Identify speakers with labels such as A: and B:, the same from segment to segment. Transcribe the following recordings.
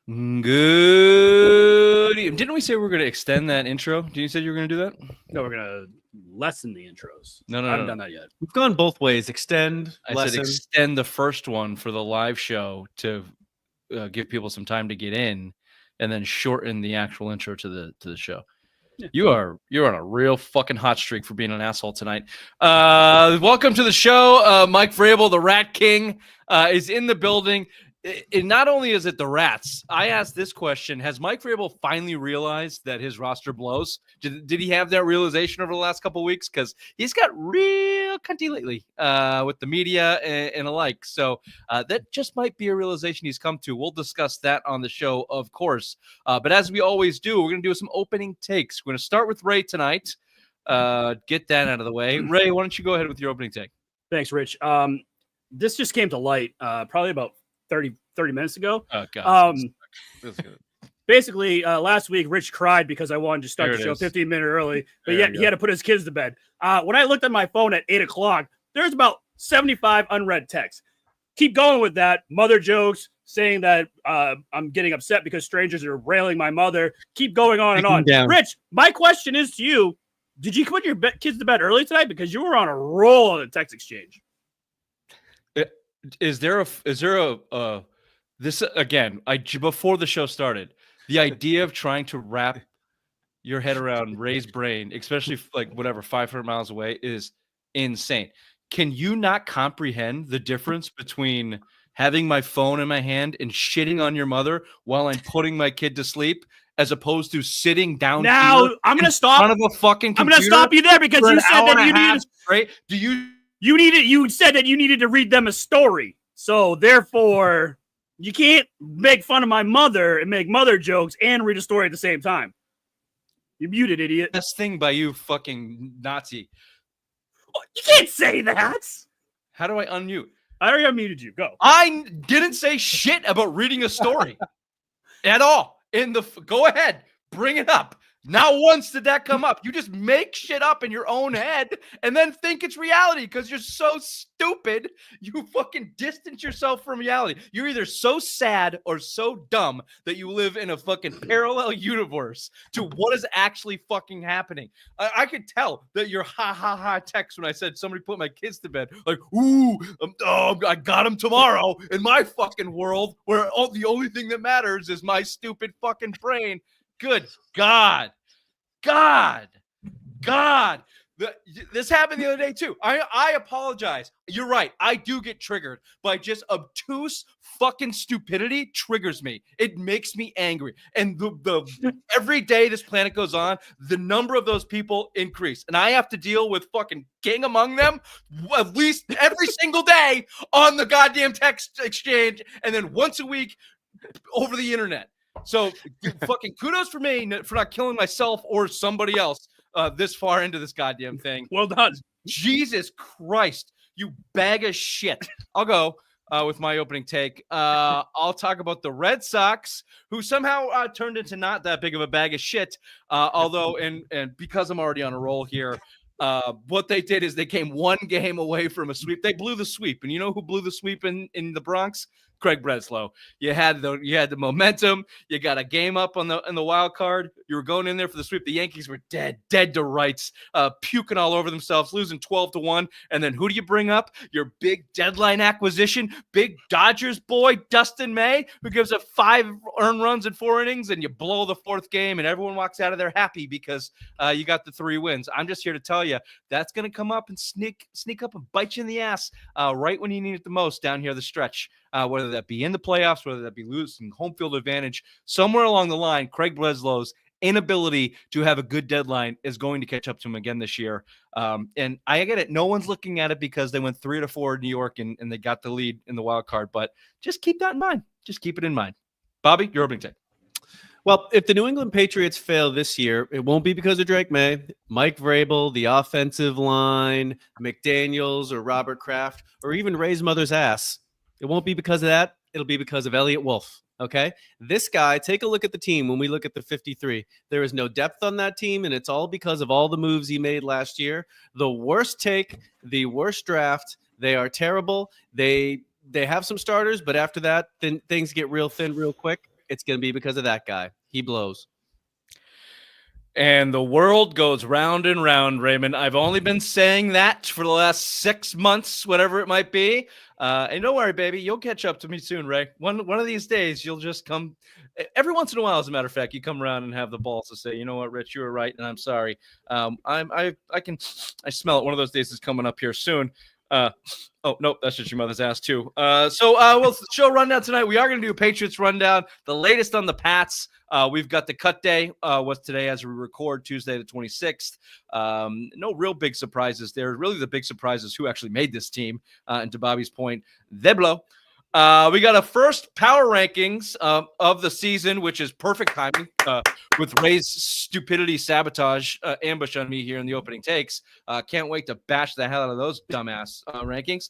A: Good. Didn't we say we were going to extend that intro? Did you say you were going to do that?
B: No, we're going to lessen the intros.
A: No.
B: I haven't done that yet.
C: We've gone both ways. Extend, lessen.
A: I said extend the first one for the live show to give people some time to get in, and then shorten the actual intro to the show. Yeah. You're on a real fucking hot streak for being an asshole tonight. Welcome to the show. Mike Vrabel, the Rat King, is in the building. It not only is it the Rats. I asked this question: has Mike Vrabel finally realized that his roster blows? Did he have that realization over the last couple of weeks? Because he's got real cunty lately with the media and alike. So that just might be a realization he's come to. We'll discuss that on the show, of course. But as we always do, we're going to do some opening takes. We're going to start with Ray tonight. Get that out of the way. Ray, why don't you go ahead with your opening take?
B: Thanks, Rich. This just came to light probably about 30 minutes ago.
A: Oh, God. That's good.
B: Basically, last week, Rich cried because I wanted to start the show 15 minutes early, but yet he had to put his kids to bed. When I looked at my phone at 8 o'clock, there's about 75 unread texts. Keep going with that. Mother jokes, saying that I'm getting upset because strangers are railing my mother. Keep going on and on. Rich, my question is to you, did you put your kids to bed early tonight? Because you were on a roll on the text exchange.
A: Is there a this again? Before the show started, the idea of trying to wrap your head around Ray's brain, especially like whatever 500 miles away, is insane. Can you not comprehend the difference between having my phone in my hand and shitting on your mother while I'm putting my kid to sleep, as opposed to sitting down?
B: Now I'm going to stop.
A: In front of a fucking computer.
B: I'm going to stop you there because you said that you needed.
A: Right? Do you?
B: You said that you needed to read them a story. So therefore, you can't make fun of my mother and make mother jokes and read a story at the same time. You're muted, idiot.
A: Best thing by you, fucking Nazi.
B: You can't say that.
A: How do I unmute?
B: I already unmuted you. Go.
A: I didn't say shit about reading a story at all. Go ahead. Bring it up. Not once did that come up. You just make shit up in your own head and then think it's reality because you're so stupid. You fucking distance yourself from reality. You're either so sad or so dumb that you live in a fucking parallel universe to what is actually fucking happening. I could tell that your ha text when I said somebody put my kids to bed. Like, ooh, I got them tomorrow in my fucking world where the only thing that matters is my stupid fucking brain. Good God. This happened the other day too. I apologize. You're right. I do get triggered by just obtuse fucking stupidity triggers me. It makes me angry. And the every day this planet goes on, the number of those people increase. And I have to deal with fucking king among them at least every single day on the goddamn text exchange. And then once a week over the internet. So fucking kudos for me for not killing myself or somebody else this far into this goddamn thing.
B: Well done.
A: Jesus Christ, you bag of shit. I'll go with my opening take. I'll talk about the Red Sox, who somehow turned into not that big of a bag of shit. Although, and because I'm already on a roll here, what they did is they came one game away from a sweep. They blew the sweep. And you know who blew the sweep in the Bronx? Craig Breslow. You had the momentum. You got a game up in the wild card. You were going in there for the sweep. The Yankees were dead to rights, puking all over themselves, losing 12-1. And then who do you bring up? Your big deadline acquisition, big Dodgers boy, Dustin May, who gives up 5 earned runs in 4 innings, and you blow the 4th game, and everyone walks out of there happy because you got the 3 wins. I'm just here to tell you that's going to come up and sneak up and bite you in the ass right when you need it the most down here the stretch. Whether that be in the playoffs, whether that be losing home field advantage, somewhere along the line, Craig Breslow's inability to have a good deadline is going to catch up to him again this year. And I get it. No one's looking at it because they went 3-4 in New York and they got the lead in the wild card. But just keep that in mind. Just keep it in mind. Bobby, your opening take.
C: Well, if the New England Patriots fail this year, it won't be because of Drake May, Mike Vrabel, the offensive line, McDaniels, or Robert Kraft, or even Ray's mother's ass. It won't be because of that. It'll be because of Elliott Wolf. Okay. This guy, take a look at the team. When we look at the 53, there is no depth on that team. And it's all because of all the moves he made last year. The worst take, the worst draft. They are terrible. They have some starters, but after that, then things get real thin real quick. it's going to be because of that guy. He blows.
A: And the world goes round and round, Raymond. I've only been saying that for the last 6 months, whatever it might be. And don't worry, baby, you'll catch up to me soon, Ray. One of these days, you'll just come. Every once in a while, as a matter of fact, you come around and have the balls to say, you know what, Rich, you were right, and I'm sorry. I smell it. One of those days is coming up here soon. Oh, nope, that's just your mother's ass, too. Well, show rundown tonight. We are going to do a Patriots rundown, the latest on the Pats. We've got the cut day. What's today as we record, Tuesday the 26th. No real big surprises there. Really, the big surprise is who actually made this team. And to Bobby's point, they blow. We got a first power rankings of the season, which is perfect timing with Ray's stupidity sabotage ambush on me here in the opening takes. Can't wait to bash the hell out of those dumbass rankings.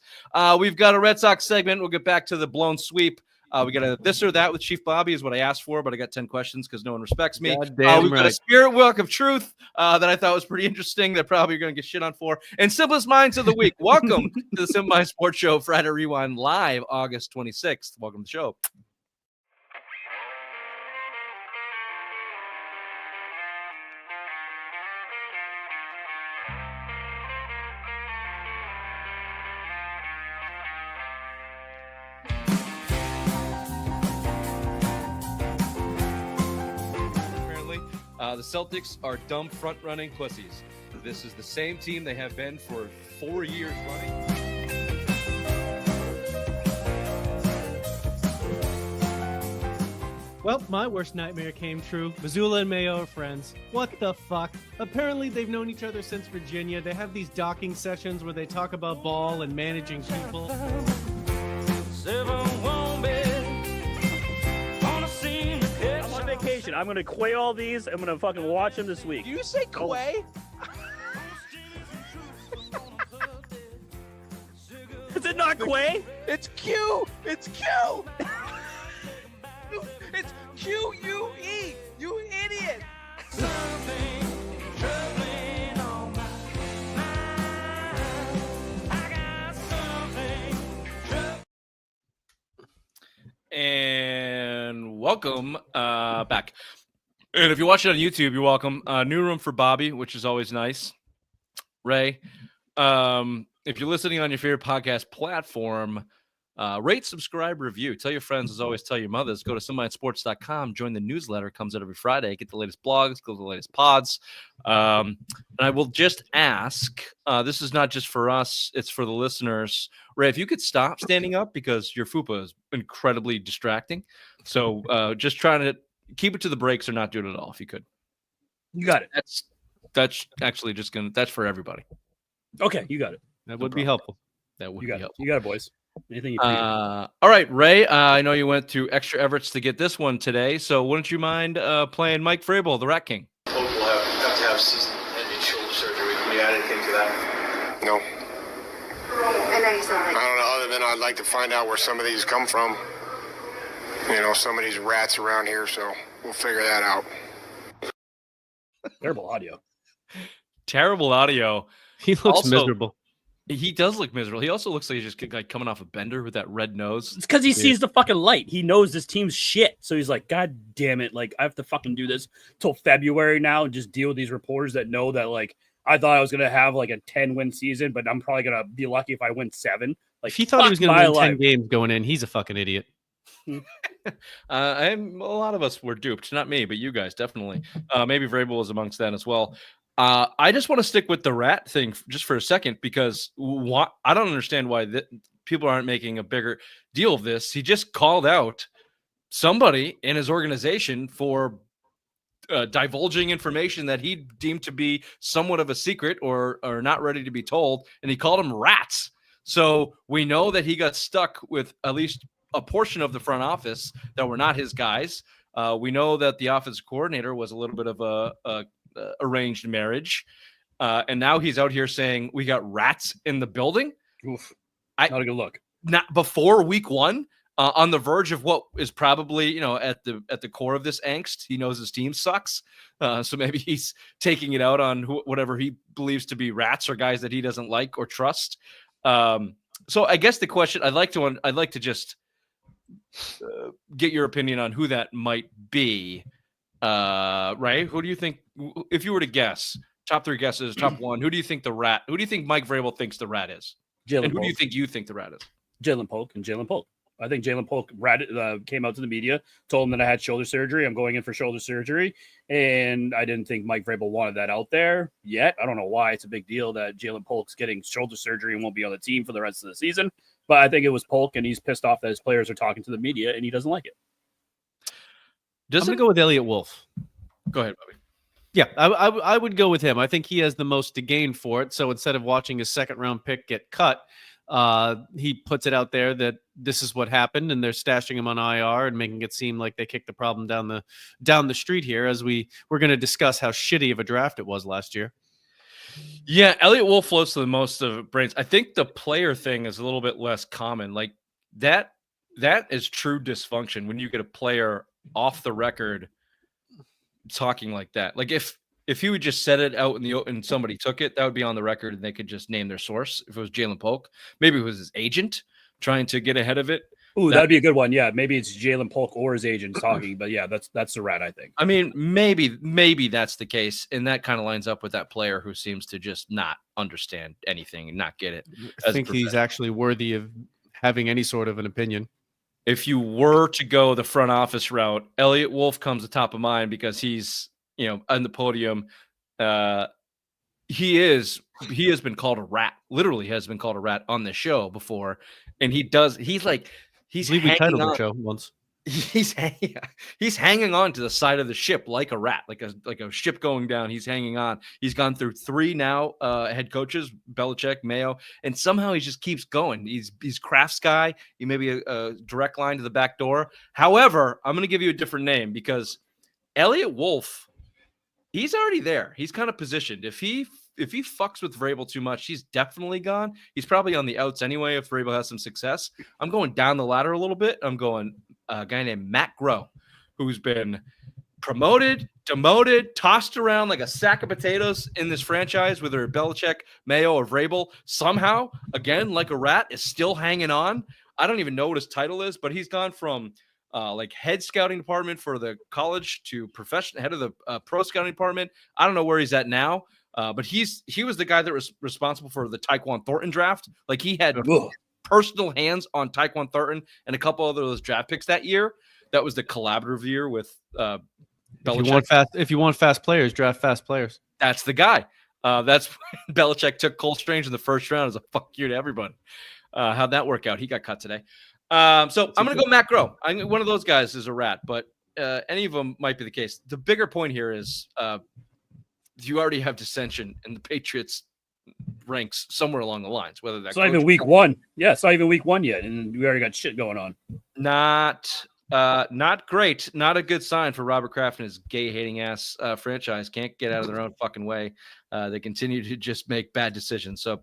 A: We've got a Red Sox segment. We'll get back to the blown sweep. We got a this or that with Chief Bobby is what I asked for, but I got 10 questions because no one respects me. We've got a spirit walk of truth that I thought was pretty interesting that probably you're going to get shit on for. And Simplest Minds of the Week. Welcome to the Simple Minds Sports Show, Friday Rewind live August 26th. Welcome to the show. The Celtics are dumb front-running pussies. This is the same team they have been for 4 years running.
C: Well, my worst nightmare came true. Missoula and Mayo are friends. What the fuck? Apparently, they've known each other since Virginia. They have these docking sessions where they talk about ball and managing people.
B: Vacation. I'm gonna quay all these. I'm gonna fucking watch them this week.
A: Do you say quay?
B: Is it not quay?
A: It's Q. It's Q. It's Q-U-E. You idiot. And welcome back. And if you watch it on YouTube, you're welcome. New room for Bobby, which is always nice. Ray, if you're listening on your favorite podcast platform, rate, subscribe, review. Tell your friends, as always, tell your mothers. Go to SimplesMindSports.com. Join the newsletter. It comes out every Friday. Get the latest blogs. Go to the latest pods. And I will just ask, this is not just for us. It's for the listeners. Ray, if you could stop standing up because your fupa is incredibly distracting. So just trying to keep it to the breaks or not do it at all if you could.
B: You got it.
A: That's actually just that's for everybody.
B: Okay, you got it.
C: That would be helpful.
A: That would be helpful.
B: You got it, boys. Anything you
A: all right, Ray. I know you went through extra efforts to get this one today, so wouldn't you mind playing Mike Vrabel, the Rat King?
D: We'll have to have season-ending shoulder surgery. Can you add anything to that?
E: No.
F: I know you sound like.
E: I don't know. Other than I'd like to find out where some of these come from. You know, some of these rats around here. So we'll figure that out.
B: Terrible audio.
A: Terrible audio.
C: He looks miserable.
A: He does look miserable. He also looks like he's just like coming off a bender with that red nose.
B: It's because he sees the fucking light. He knows this team's shit. So he's like, God damn it. Like, I have to fucking do this till February now and just deal with these reporters that know that, like, I thought I was going to have like a 10-win season, but I'm probably going to be lucky if I win 7. Like,
C: if he thought he was going to win 10 games going in, he's a fucking idiot.
A: A lot of us were duped. Not me, but you guys, definitely. Maybe Vrabel was amongst that as well. I just want to stick with the rat thing just for a second because I don't understand why people aren't making a bigger deal of this. He just called out somebody in his organization for divulging information that he deemed to be somewhat of a secret or not ready to be told, and he called them rats. So we know that he got stuck with at least a portion of the front office that were not his guys. We know that the offensive coordinator was a little bit of a arranged marriage, and now he's out here saying we got rats in the building.
B: Oof. Not a good look.
A: Not before week 1, on the verge of what is probably at the core of this angst. He knows his team sucks, so maybe he's taking it out on whatever he believes to be rats or guys that he doesn't like or trust. So I guess the question I'd like to just get your opinion on who that might be. Ray, who do you think, if you were to guess, top 3 guesses, top 1, who do you think Mike Vrabel thinks the rat is?
B: Jalen
A: And who
B: Polk.
A: do you think the rat is?
B: Jalen Polk. I think Jalen Polk came out to the media, told him that I had shoulder surgery. I'm going in for shoulder surgery. And I didn't think Mike Vrabel wanted that out there yet. I don't know why it's a big deal that Jalen Polk's getting shoulder surgery and won't be on the team for the rest of the season. But I think it was Polk, and he's pissed off that his players are talking to the media, and he doesn't like it.
C: I'm going to go with Elliot Wolf.
A: Go ahead, Bobby.
C: Yeah, I would go with him. I think he has the most to gain for it. So instead of watching his 2nd-round pick get cut, he puts it out there that this is what happened, and they're stashing him on IR and making it seem like they kicked the problem down the street here, as we're going to discuss how shitty of a draft it was last year.
A: Yeah, Elliot Wolf floats to the most of brains. I think the player thing is a little bit less common. Like that is true dysfunction when you get a player off the record talking like that. Like if he would just set it out in the open and somebody took it, that would be on the record and they could just name their source. If it was Jalen Polk, maybe it was his agent trying to get ahead of it.
B: Ooh, that'd be a good one. Yeah, maybe it's Jalen Polk or his agent talking, but yeah, that's the rat, I think.
A: I mean, maybe that's the case, and that kind of lines up with that player who seems to just not understand anything and not get it.
C: I think he's actually worthy of having any sort of an opinion.
A: If you were to go the front office route, Elliot Wolf comes to top of mind because he's, on the podium. He has been called a rat. Literally has been called a rat on the show before, and he's hanging
C: titled
A: on.
C: the show once.
A: He's hanging on to the side of the ship like a rat, like a ship going down. He's hanging on. He's gone through 3 now head coaches, Belichick, Mayo, and somehow he just keeps going. He's Kraft's guy. He may be a direct line to the back door. However, I'm going to give you a different name because Elliot Wolf, he's already there. He's kind of positioned. If he fucks with Vrabel too much, he's definitely gone. He's probably on the outs anyway if Vrabel has some success. I'm going down the ladder a little bit. I'm going a guy named Matt Groh, who's been promoted, demoted, tossed around like a sack of potatoes in this franchise, whether Belichick, Mayo, or Vrabel. Somehow, again, like a rat, is still hanging on. I don't even know what his title is, but he's gone from like head scouting department for the college to head of the pro scouting department. I don't know where he's at now. But he was the guy that was responsible for the Tyquan Thornton draft. Like he had personal hands on Tyquan Thornton and a couple of those draft picks that year. That was the collaborative year with Belichick.
C: If you want fast players, draft fast players.
A: That's the guy. That's when Belichick took Cole Strange in the first round as a fuck you to everybody. How'd that work out? He got cut today. So I'm going to go Matt Groh. One of those guys is a rat, but any of them might be the case. The bigger point here is you already have dissension in the Patriots ranks somewhere along the lines, whether that's
B: not even week 1. Yeah, it's not even week 1 yet, and we already got shit going on.
A: Not great. Not a good sign for Robert Kraft and his gay-hating ass franchise. Can't get out of their own fucking way. They continue to just make bad decisions. So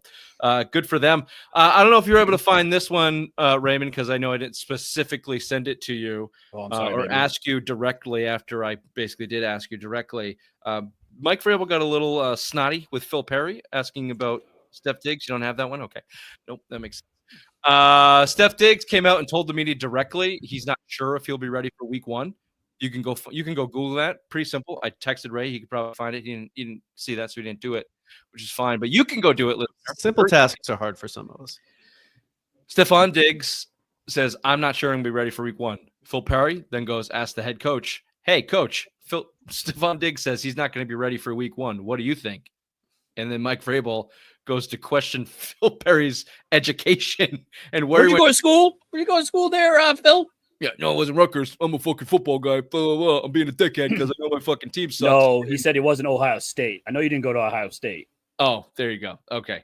A: good for them. I don't know if you're able to find this one, Raymond, because I know I didn't specifically send it to you or ask you directly after I basically did ask you directly. Mike Vrabel got a little snotty with Phil Perry asking about Steph Diggs. You don't have that one? Okay. Nope, that makes sense. Steph Diggs came out and told the media directly he's not sure if he'll be ready for week 1. You can go Google that. Pretty simple. I texted Ray. He could probably find it. He didn't see that, so he didn't do it, which is fine. But you can go do it.
C: Simple tasks are hard for some of us.
A: Stephon Diggs says, I'm not sure I'm going to be ready for week 1. Phil Perry then goes, ask the head coach, hey, coach, Stephon Diggs says he's not going to be ready for week 1. What do you think? And then Mike Vrabel goes to question Phil Perry's education and where
B: you go to school? Where you going to school there, Phil?
A: Yeah, no, it wasn't Rutgers. I'm a fucking football guy. Blah, blah, blah. I'm being a dickhead because I know my fucking team sucks.
B: No, he said he wasn't Ohio State. I know you didn't go to Ohio State.
A: Oh, there you go. Okay.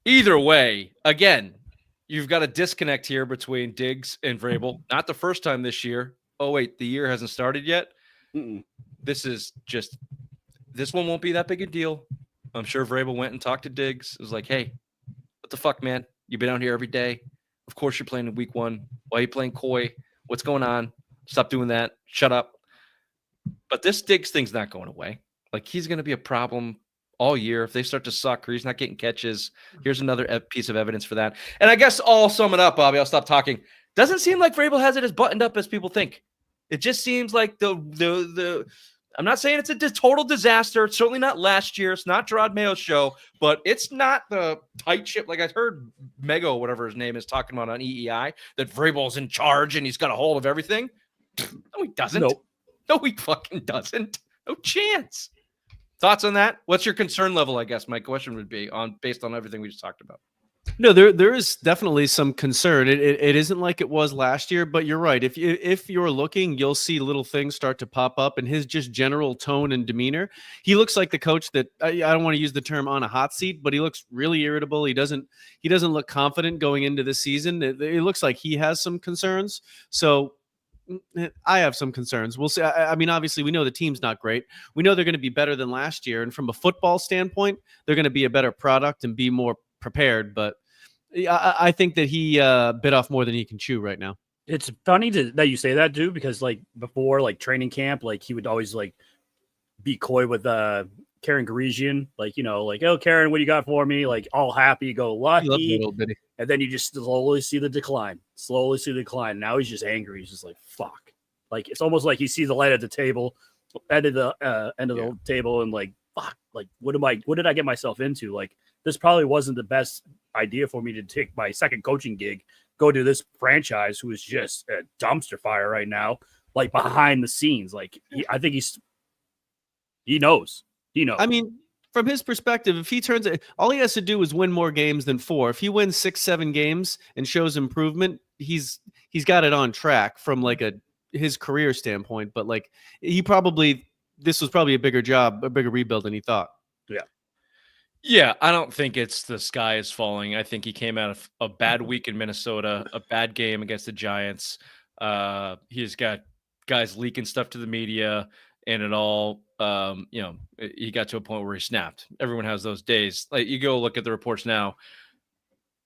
A: Either way, again, you've got a disconnect here between Diggs and Vrabel. Not the first time this year. Oh, wait, the year hasn't started yet?
B: Mm-mm.
A: This one won't be that big a deal. I'm sure Vrabel went and talked to Diggs. It was like, hey, what the fuck, man? You've been out here every day. Of course you're playing in week 1. Why are you playing coy? What's going on? Stop doing that. Shut up. But this Diggs thing's not going away. Like, he's going to be a problem all year. If they start to suck or he's not getting catches, here's another piece of evidence for that. And I guess I'll sum it up, Bobby. I'll stop talking. Doesn't seem like Vrabel has it as buttoned up as people think. It just seems like the I'm not saying it's a total disaster. It's certainly not last year. It's not Gerard Mayo's show, but it's not the tight ship. Like I heard Mego, whatever his name is, talking about on EEI, that Vrabel's in charge and he's got a hold of everything. No, he doesn't.
B: Nope.
A: No, he fucking doesn't. No chance. Thoughts on that? What's your concern level, I guess my question would be based on everything we just talked about.
C: No, there is definitely some concern. It isn't like it was last year, but you're right. If you're looking, you'll see little things start to pop up, and his just general tone and demeanor. He looks like the coach that I don't want to use the term on a hot seat, but he looks really irritable. He doesn't look confident going into the season. It looks like he has some concerns. So I have some concerns. We'll see. I mean, obviously, we know the team's not great. We know they're going to be better than last year, and from a football standpoint, they're going to be a better product and be more prepared, but I think that he bit off more than he can chew right now.
B: It's funny that you say that, dude, because like before, like training camp, like he would always like be coy with Karen Garesian, like, you know, like, oh, Karen, what do you got for me? Like all happy, go lucky. And then you just slowly see the decline. Now he's just angry. He's just like, fuck. Like it's almost like he sees the light at the table, end of the table, and like, fuck, like what did I get myself into? Like this probably wasn't the best idea for me to take my second coaching gig, go to this franchise who is just a dumpster fire right now, like behind the scenes. Like I think he knows.
C: I mean, from his perspective, if he turns it, all he has to do is win more games than 4. If he wins 6-7 games and shows improvement, he's got it on track from like his career standpoint. But like this was probably a bigger job, a bigger rebuild than he thought.
A: Yeah, I don't think it's the sky is falling. I think he came out of a bad week in Minnesota, a bad game against the Giants. He's got guys leaking stuff to the media, and it all, he got to a point where he snapped. Everyone has those days. Like you go look at the reports now.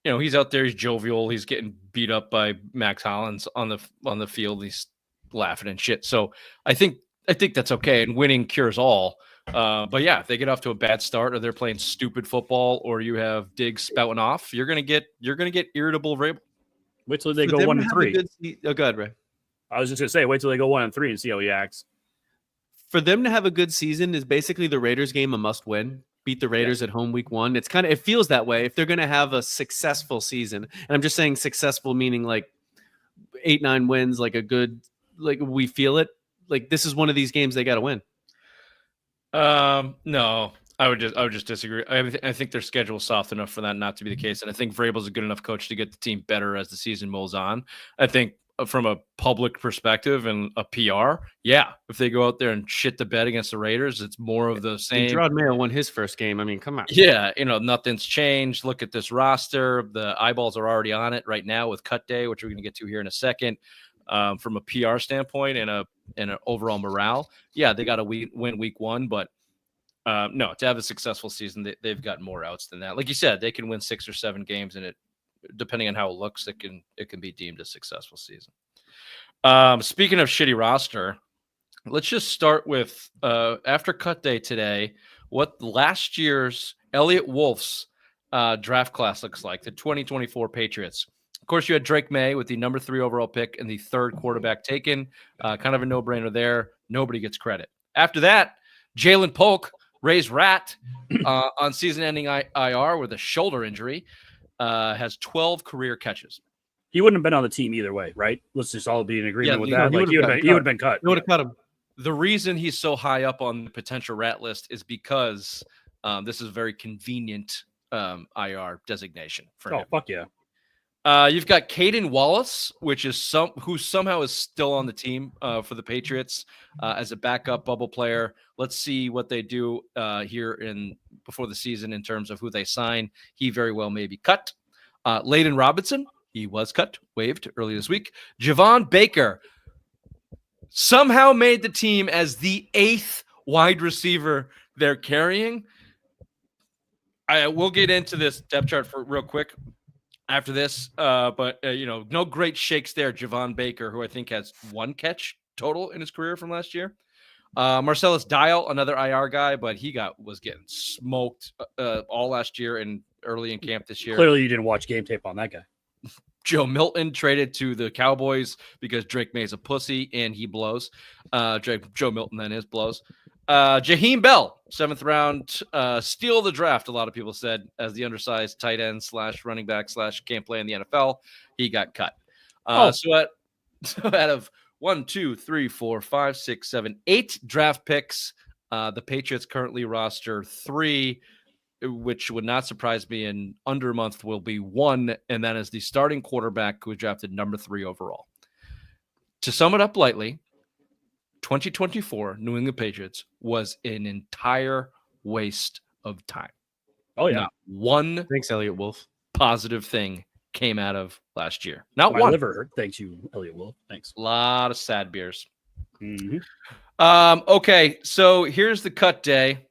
A: You know, he's out there, he's jovial, he's getting beat up by Max Hollins on the field. He's laughing and shit. So I think that's okay, and winning cures all. But yeah, if they get off to a bad start, or they're playing stupid football, or you have Diggs spouting off, you're gonna get irritable Vrabel.
B: Wait till they go 1-3.
C: Oh, God, Ray.
B: I was just gonna say, wait till they go 1-3 and see how he acts.
C: For them to have a good season is basically the Raiders game a must win. Beat the Raiders at home week 1. It feels that way if they're gonna have a successful season. And I'm just saying successful meaning like 8-9 wins, like a good, like we feel it. Like this is one of these games they got to win.
A: No, I would just disagree. I think their schedule is soft enough for that not to be the case, and I think Vrabel's a good enough coach to get the team better as the season rolls on. I think from a public perspective and a PR, if they go out there and shit the bed against the Raiders, it's more of the same.
C: Gerard Mayo won his first game. I mean, come on.
A: Yeah, nothing's changed. Look at this roster. The eyeballs are already on it right now with cut day, which we're going to get to here in a second. From a PR standpoint and an overall morale, they got to win week 1, but no, to have a successful season, they've got more outs than that. Like you said, they can win 6 or 7 games, and it, depending on how it looks, it can be deemed a successful season. Speaking of shitty roster, let's just start with after cut day today, what last year's Elliott Wolf's draft class looks like, the 2024 Patriots. Of course, you had Drake May with the number 3 overall pick and the 3rd quarterback taken. Kind of a no-brainer there. Nobody gets credit. After that, Jalen Polk, Ray's rat, on season-ending IR with a shoulder injury, has 12 career catches.
B: He wouldn't have been on the team either way, right? Let's just all be in agreement with that. Like he would have been cut.
C: You would have cut him.
A: The reason he's so high up on the potential rat list is because this is a very convenient IR designation for him.
B: Oh, fuck yeah.
A: You've got Caden Wallace, which is who somehow is still on the team for the Patriots as a backup bubble player. Let's see what they do here before the season in terms of who they sign. He very well may be cut. Layden Robinson, he was cut, waived early this week. Javon Baker somehow made the team as the 8th wide receiver they're carrying. We'll get into this depth chart for real quick after this, but no great shakes there. Javon Baker, who I think has 1 catch total in his career from last year. Marcellus Dial, another IR guy, but he was getting smoked all last year and early in camp this year.
B: Clearly, you didn't watch game tape on that guy.
A: Joe Milton traded to the Cowboys because Drake May's a pussy and he blows. Joe Milton then blows. Jaheim Bell, 7th round, steal of the draft. A lot of people said as the undersized tight end / running back / can't play in the NFL. He got cut. So out of 1, 2, 3, 4, 5, 6, 7, 8 draft picks, the Patriots currently roster 3, which would not surprise me. In under a month will be 1, and that is the starting quarterback who was drafted number 3 overall. To sum it up lightly, 2024 New England Patriots was an entire waste of time.
B: Oh, yeah.
A: Not one
C: Thanks, Elliot Wolf.
A: positive thing came out of last year. Not
B: My
A: one.
B: liver hurt. Thanks you, Elliot Wolf. Thanks.
A: A lot of sad beers.
B: Mm-hmm.
A: Okay, so here's the cut day.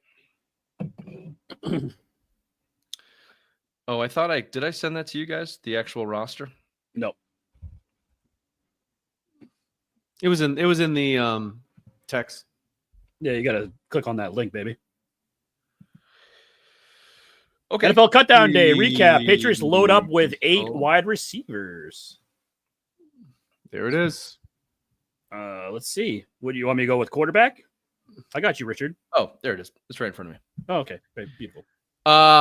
A: Oh, did I send that to you guys? The actual roster?
B: No.
C: It was in the text.
B: Yeah, you got to click on that link, baby.
A: Okay.
B: NFL Cutdown Day recap. Patriots load up with 8 wide receivers.
C: There it is.
B: Let's see. What do you want me to go with? Quarterback? I got you, Richard.
A: Oh, there it is. It's right in front of me.
B: Oh, okay. Very beautiful.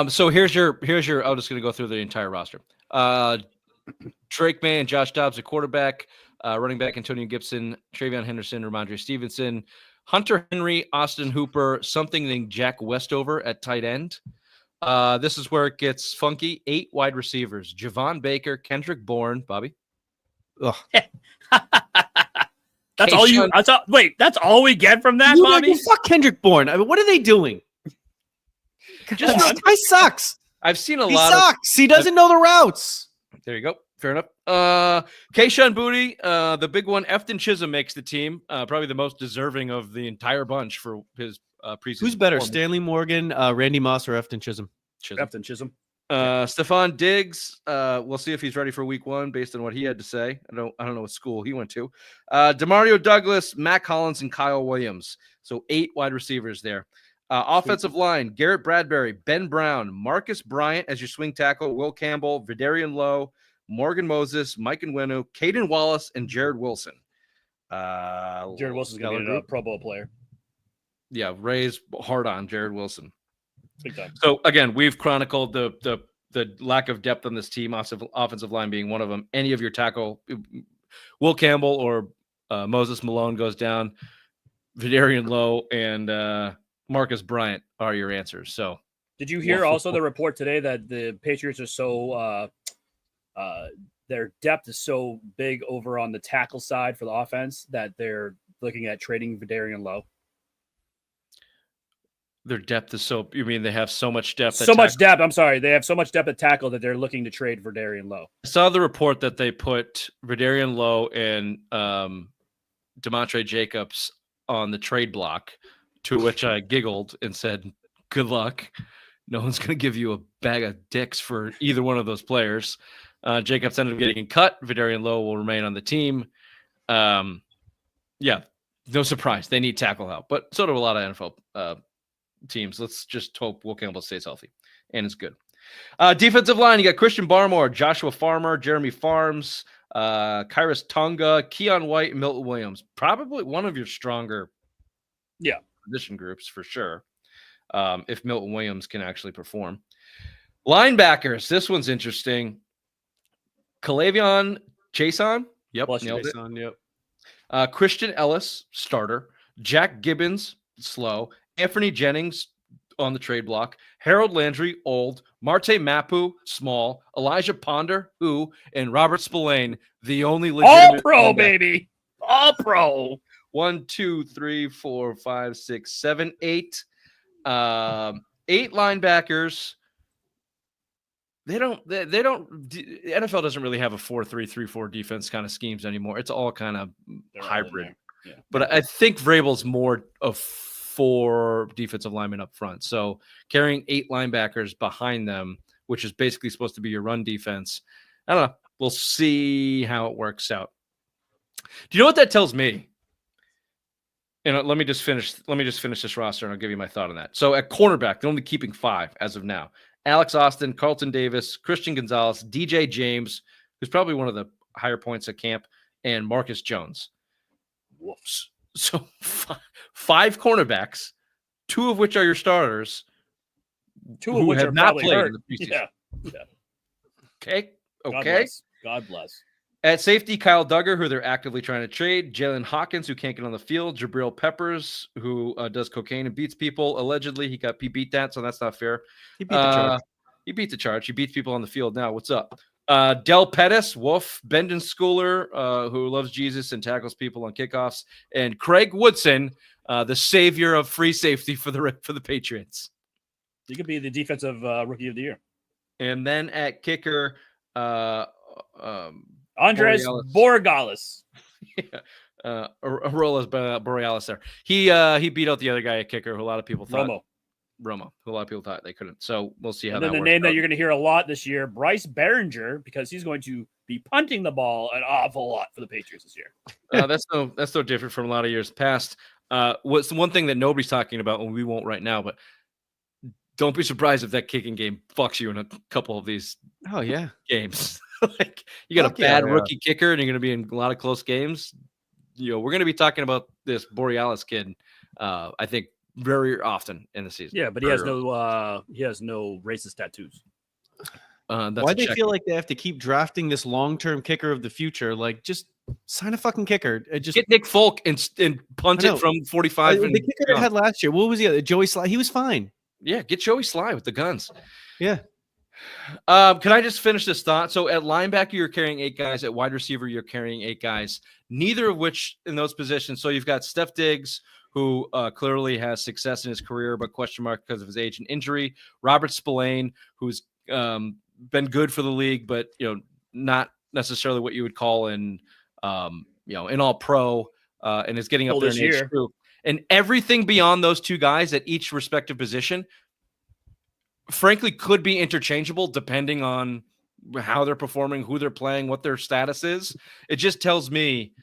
A: So here's your I'm just gonna go through the entire roster. Drake May and Josh Dobbs at quarterback, running back Antonio Gibson, Travion Henderson, Ramondre Stevenson, Hunter Henry, Austin Hooper, something named Jack Westover at tight end. This is where it gets funky. 8 wide receivers: Javon Baker, Kendrick Bourne, Bobby.
C: Ugh.
B: That's all you. Wait, that's all we get from that, Bobby?
C: Fuck Kendrick Bourne. I mean, what are they doing? This guy sucks.
A: I've seen a
C: He
A: lot.
C: sucks. He doesn't know the routes.
A: There you go. Fair enough. Kayshawn Boutte, the big one. Efton Chisholm makes the team. Probably the most deserving of the entire bunch for his preseason.
C: Who's better, Stanley Morgan, Randy Moss, or Efton Chisholm?
B: Efton Chisholm.
A: Stephon Diggs. We'll see if he's ready for week 1 based on what he had to say. I don't know what school he went to. Demario Douglas, Matt Collins, and Kyle Williams. So 8 wide receivers there. Offensive line: Garrett Bradbury, Ben Brown, Marcus Bryant as your swing tackle, Will Campbell, Vidarian Lowe, Morgan Moses, Mike Nwenu, Caden Wallace, and Jared Wilson.
B: Jared Wilson's going to be a Pro Bowl player.
A: Yeah, Ray's hard on Jared Wilson.
B: Big time.
A: So again, we've chronicled the lack of depth on this team, offensive line being one of them. Any of your tackle, Will Campbell or Moses Malone goes down, Vidarian Lowe and Marcus Bryant are your answers. So,
B: did you hear also the report today that the Patriots are so their depth is so big over on the tackle side for the offense that they're looking at trading Vidarian Lowe?
A: Their depth is so. You mean they have so much depth?
B: So much depth. I'm sorry, they have so much depth at tackle that they're looking to trade Vidarian Lowe.
A: I saw the report that they put Vidarian Lowe and DeMontre Jacobs on the trade block. To which I giggled and said, "Good luck. No one's going to give you a bag of dicks for either one of those players." Jacobs ended up getting cut. Vidarian Lowe will remain on the team. Yeah, no surprise. They need tackle help, but so do a lot of NFL teams. Let's just hope Will Campbell stays healthy and is good. Defensive line: you got Christian Barmore, Joshua Farmer, Jeremy Farms, Kyrus Tonga, Keon White, and Milton Williams. Probably one of your stronger position groups for sure. If Milton Williams can actually perform. Linebackers, this one's interesting. Calavion Chason. Yep. Nailed it. Yep. Christian Ellis, starter. Jack Gibbons, slow. Anthony Jennings on the trade block. Harold Landry, old. Marte Mapu, small. Elijah Ponder, and Robert Spillane, the only legitimate
B: all pro, baby. All pro.
A: 1, 2, 3, 4, 5, 6, 7, 8. 8 linebackers. The NFL doesn't really have a 4-3-3-4 defense kind of schemes anymore. It's all kind of hybrid.
B: Yeah.
A: But I think Vrabel's more of 4 defensive linemen up front. So carrying 8 linebackers behind them, which is basically supposed to be your run defense. I don't know. We'll see how it works out. Do you know what that tells me? Let me just finish this roster and I'll give you my thought on that. So at cornerback, they're only keeping 5 as of now. Alex Austin, Carlton Davis, Christian Gonzalez, DJ James, who's probably one of the higher points at camp, and Marcus Jones. Whoops. So 5 cornerbacks, 2 of which are your starters,
B: 2 of which
A: have
B: are
A: not
B: probably
A: played
B: hurt.
A: in the preseason.
B: Yeah.
A: Okay.
B: God bless.
A: At safety, Kyle Duggar, who they're actively trying to trade. Jalen Hawkins, who can't get on the field. Jabril Peppers, who does cocaine and beats people. Allegedly, he beat that, so that's not fair.
C: He beat the charge.
A: He beat the charge. He beats people on the field now. What's up? Del Pettis, Bendon Schooler, who loves Jesus and tackles people on kickoffs. And Craig Woodson, the savior of free safety for the Patriots.
B: He could be the defensive rookie of the year.
A: And then at kicker,
B: Andres Borregales.
A: Arolas Borealis there. He beat out the other guy at kicker who a lot of people thought Romo, who a lot of people thought they couldn't. So we'll see how
B: and
A: that
B: then the
A: works
B: name
A: out.
B: that you're going to hear a lot this year, Bryce Behringer, because he's going to be punting the ball an awful lot for the Patriots this year.
A: That's no different from a lot of years past. What's the one thing that nobody's talking about, and we won't right now, but don't be surprised if that kicking game fucks you in a couple of these games. Like you got a bad rookie kicker and you're going to be in a lot of close games. We're going to be talking about this Borealis kid, I think, very often in the season.
B: Yeah, but he has no racist tattoos.
C: Why do they feel like they have to keep drafting this long-term kicker of the future? Like, just sign a fucking kicker. Just
A: get Nick Folk and punt it from 45.
C: The kicker they had last year. What was he? Joey Sly. He was fine.
A: Yeah, get Joey Sly with the guns.
C: Yeah.
A: Can I just finish this thought? So at linebacker, you're carrying 8 guys. At wide receiver, you're carrying 8 guys. Neither of which in those positions. So you've got Steph Diggs, who clearly has success in his career, but question mark because of his age and injury. Robert Spillane, who's been good for the league, but not necessarily what you would call an all pro, and is getting up there in age too. And everything beyond those 2 guys at each respective position, frankly, could be interchangeable depending on how they're performing, who they're playing, what their status is. It just tells me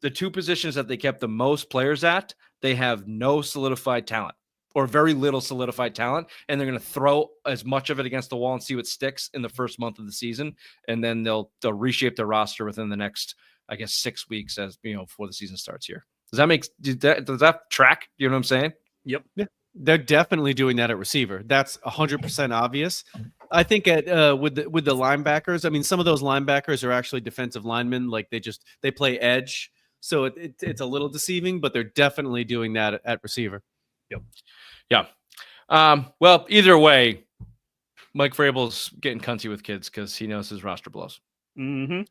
A: the 2 positions that they kept the most players at, they have no solidified talent or very little solidified talent, and they're going to throw as much of it against the wall and see what sticks in the first month of the season, and then they'll reshape their roster within the next, I guess, 6 weeks before the season starts here. Does that track? You know what I'm saying?
B: Yep.
C: Yeah. They're definitely doing that at receiver. That's 100% obvious. I think with the linebackers, I mean, some of those linebackers are actually defensive linemen. Like they play edge. So it's a little deceiving, but they're definitely doing that at receiver.
B: Yep.
A: Yeah. Well, either way, Mike Vrabel's getting cunty with kids because he knows his roster blows.
B: Mm-hmm.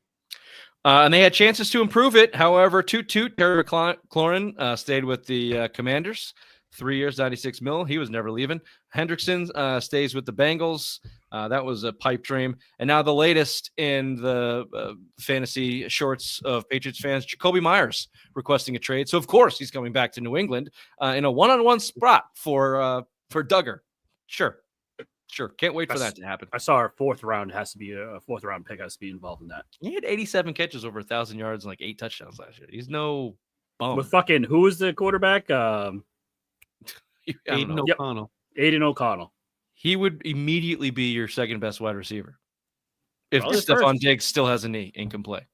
A: And they had chances to improve it. However, Terry McLaurin stayed with the Commanders. 3 years, $96 million. He was never leaving. Hendrickson stays with the Bengals. That was a pipe dream. And now the latest in the fantasy shorts of Patriots fans, Jacoby Myers requesting a trade. So, of course, he's coming back to New England in a one-on-one spot for Duggar. Sure. Can't wait for that to happen.
B: I saw our 4th round has to be a 4th round pick has to be involved in that.
A: He had 87 catches over 1,000 yards and like 8 touchdowns last year. He's no bum.
B: With fucking, who was the quarterback?
C: Aiden O'Connell.
B: Aiden O'Connell.
A: He would immediately be your second best wide receiver. If
B: Probably
A: Stephon Diggs still has a knee and can play.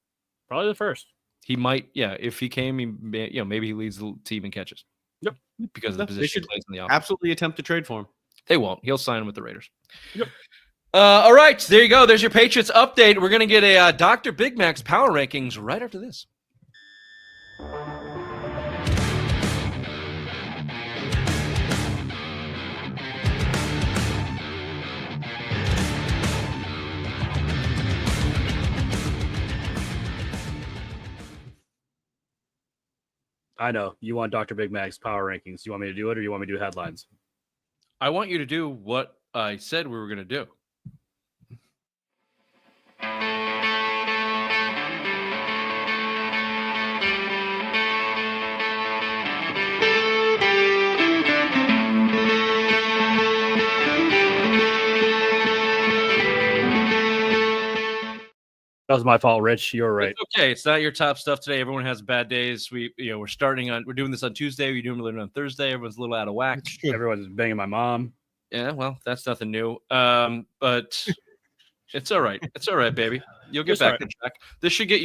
B: Probably the first.
A: He might, if he came, maybe he leads the team in catches.
B: Yep.
A: Because of the position he plays in the offense.
C: Absolutely attempt to trade for him.
A: They won't. He'll sign with the Raiders.
B: Yep.
A: All right. There you go. There's your Patriots update. We're going to get a Dr. Big Mac's power rankings right after this.
B: I know. You want Dr. Big Mac's power rankings. You want me to do it or you want me to do headlines?
A: I want you to do what I said we were going to do.
B: That was my fault, Rich. You're right.
A: It's okay. It's not your top stuff today. Everyone has bad days. We're doing this on Tuesday. We're doing it on Thursday. Everyone's a little out of whack.
B: Everyone's banging my mom.
A: Yeah, well, that's nothing new. But It's all right. It's all right, baby. You'll get
B: It's
A: back
B: all
A: to track. This should get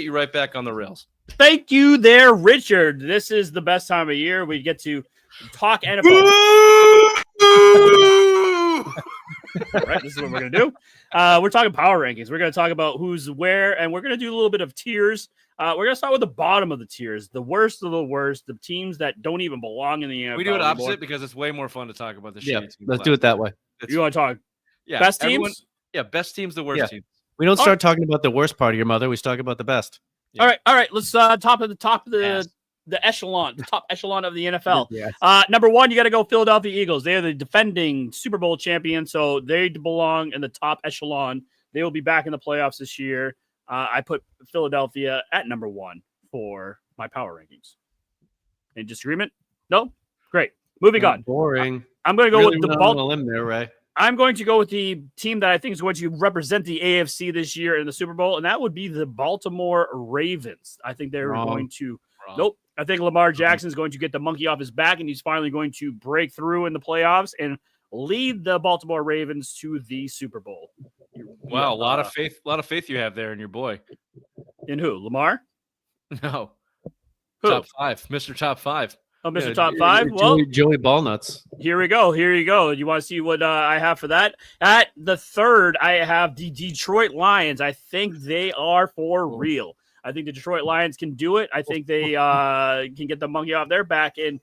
A: you right back on the rails.
B: Thank you there, Richard. This is the best time of year. We get to talk NFL. All right, this is what we're going to do. We're talking power rankings. We're going to talk about who's where, and we're going to do a little bit of tiers. We're going to start with the bottom of the tiers, the worst of the worst, the teams that don't even belong in the NFL.
A: We do it opposite
B: anymore.
A: because it's way more fun to talk about the
C: Yeah,
A: shitty teams.
C: let's do it that way.
B: You want to talk
A: Yeah,
B: best
A: everyone-
B: teams?
A: Yeah, best teams, the worst teams.
C: We don't start talking about the worst part of your mother. We talk about the best.
A: Yeah.
B: All right. Let's top of the echelon, the top echelon of the NFL. Number one, you got to go Philadelphia Eagles. They are the defending Super Bowl champions, so they belong in the top echelon. They will be back in the playoffs this year. I put Philadelphia at number one for my power rankings. Any disagreement? No? Great. Moving on.
C: Boring.
B: I'm going to go with the
C: Baltimore limb there, Ray.
B: I'm going to go with the team that I think is going to represent the AFC this year in the Super Bowl, and that would be the Baltimore Ravens. I think they're going to – nope. I think Lamar Jackson is going to get the monkey off his back, and he's finally going to break through in the playoffs and lead the Baltimore Ravens to the Super Bowl.
A: Wow, a lot of faith you have there in your boy.
B: In who? Lamar?
A: No.
B: Who?
A: Top 5. Mr. Top 5.
B: Oh, Mr. Top 5? Well,
C: Joey Ballnuts.
B: Here we go. You want to see what I have for that? At the third, I have the Detroit Lions. I think they are for real. I think the Detroit Lions can do it. I think they can get the monkey off their back and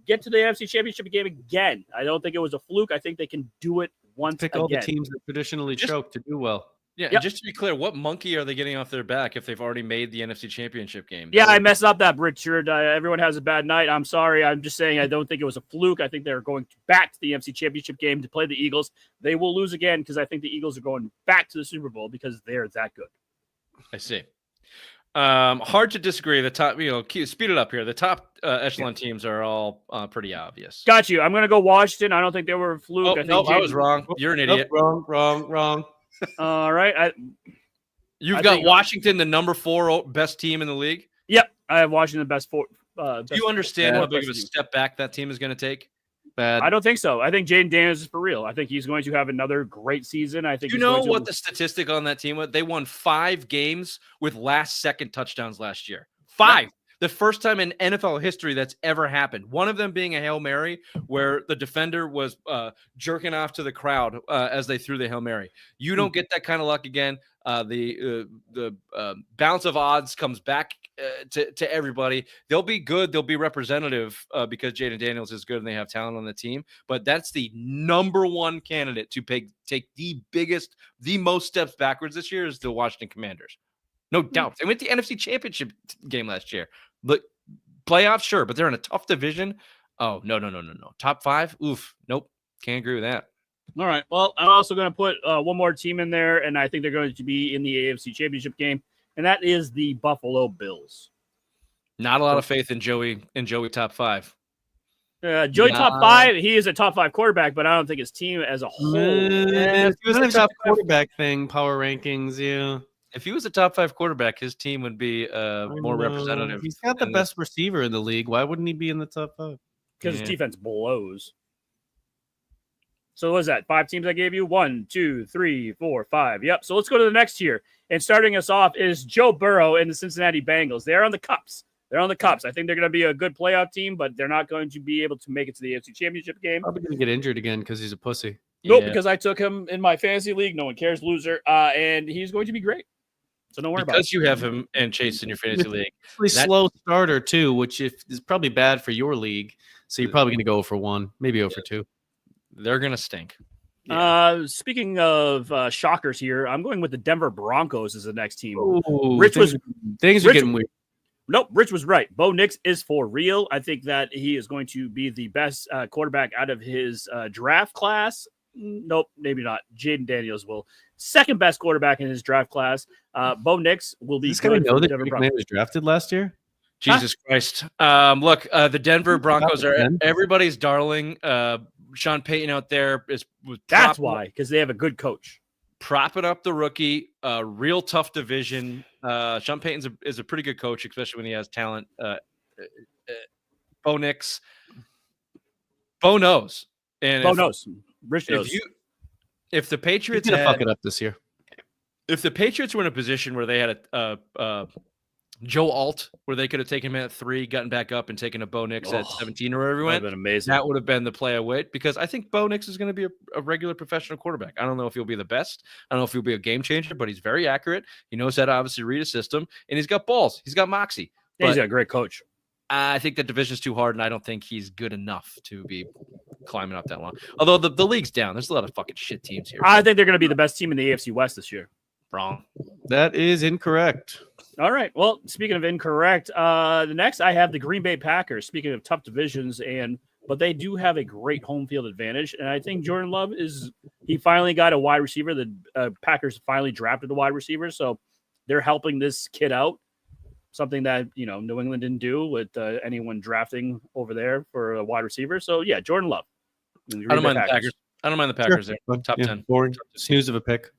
B: get to the NFC Championship game again. I don't think it was a fluke. I think they can do it once
C: Pick
B: again.
C: all the teams that traditionally choke to do well.
A: Yeah,
B: Yep.
A: and just to be clear, what monkey are they getting off their back if they've already made the NFC Championship game?
B: Yeah, I messed up that, Richard. Everyone has a bad night. I'm sorry. I'm just saying I don't think it was a fluke. I think they're going back to the NFC Championship game to play the Eagles. They will lose again because I think the Eagles are going back to the Super Bowl because they're that good.
A: I see. Hard to disagree. The top, speed it up here. The top echelon teams are all pretty obvious.
B: Got you. I'm going to go Washington. I don't think they were a fluke.
A: I was wrong. You're an idiot.
C: Wrong.
B: All right.
A: You've got Washington, the number 4 best team in the league.
B: Yep, I have Washington the best 4.
A: Do you understand how big of a step back that team is going to take?
C: Bad.
B: I don't think so. I think Jaden Daniels is for real. I think he's going to have another great season. I think.
A: You know what the statistic on that team was? They won 5 games with last-second touchdowns last year. 5. Yeah. The first time in NFL history that's ever happened. One of them being a Hail Mary where the defender was jerking off to the crowd as they threw the Hail Mary. You don't get that kind of luck again. The balance of odds comes back to everybody. They'll be good. They'll be representative because Jaden Daniels is good and they have talent on the team. But that's the number 1 candidate to take the most steps backwards this year is the Washington Commanders. No doubt. They went to the NFC Championship game last year. But playoffs, sure, but they're in a tough division. Oh, no. Top 5? Oof. Nope. Can't agree with that.
B: All right. Well, I'm also going to put one more team in there, and I think they're going to be in the AFC Championship game, and that is the Buffalo Bills.
A: Not a lot of faith in Joey top 5.
B: Joey top 5, he is a top 5 quarterback, but I don't think his team as a whole.
C: If he was a top quarterback thing, power rankings, yeah.
A: If he was a top 5 quarterback, his team would be more representative.
C: He's got the best receiver in the league. Why wouldn't he be in the top 5?
B: Because his defense blows. So what was that? 5 teams I gave you? 1, 2, 3, 4, 5. Yep. So let's go to the next tier. And starting us off is Joe Burrow and the Cincinnati Bengals. They're on the Cups. I think they're going to be a good playoff team, but they're not going to be able to make it to the AFC Championship game.
C: Probably going to get injured again because he's a pussy.
B: Nope, because I took him in my fantasy league. No one cares, loser. And he's going to be great. So don't worry about it.
A: Because you have him and Chase in your fantasy league.
C: Slow starter, too, which is probably bad for your league. So you're probably going to go for 1, maybe over 2.
A: They're going to stink.
B: Yeah. Speaking of shockers here, I'm going with the Denver Broncos as the next team.
C: Ooh,
B: things
C: are getting weird.
B: Nope, Rich was right. Bo Nix is for real. I think that he is going to be the best quarterback out of his draft class. Nope, maybe not. Jaden Daniels will. Second best quarterback in his draft class. Bo Nix will be.
C: This guy know that Drake May was drafted last year?
A: Jesus Christ. Look, the Denver Broncos are everybody's darling. Sean Payton out there
B: that's why, because they have a good coach.
A: Propping up the rookie, real tough division. Sean Payton is a pretty good coach, especially when he has talent. Bo Nix. Bo knows.
B: Bo knows. Rich knows.
A: If the Patriots
C: fuck it up this year.
A: if the Patriots were in a position where they had a Joe Alt, where they could have taken him at 3, gotten back up, and taken a Bo Nix at 17 or wherever he went,
B: been amazing.
A: That would have been the play I would, because I think Bo Nix is going to be a regular professional quarterback. I don't know if he'll be the best. I don't know if he'll be a game changer, but he's very accurate. He knows how to obviously read a system, and he's got balls. He's got moxie.
B: Yeah, he's a great coach.
A: I think the division's too hard, and I don't think he's good enough to be climbing up that long. Although the league's down. There's a lot of fucking shit teams here.
B: I think they're going to be the best team in the AFC West this year.
A: Wrong.
C: That is incorrect.
B: All right. Well, speaking of incorrect, the next I have the Green Bay Packers. Speaking of tough divisions, but they do have a great home field advantage, and I think Jordan Love he finally got a wide receiver. The Packers finally drafted the wide receiver, so they're helping this kid out. Something that New England didn't do with anyone drafting over there for a wide receiver. So yeah, Jordan Love.
A: I don't mind the Packers. I don't mind the Packers. Sure. There. Top 10.
C: Boring. Snooze of a pick.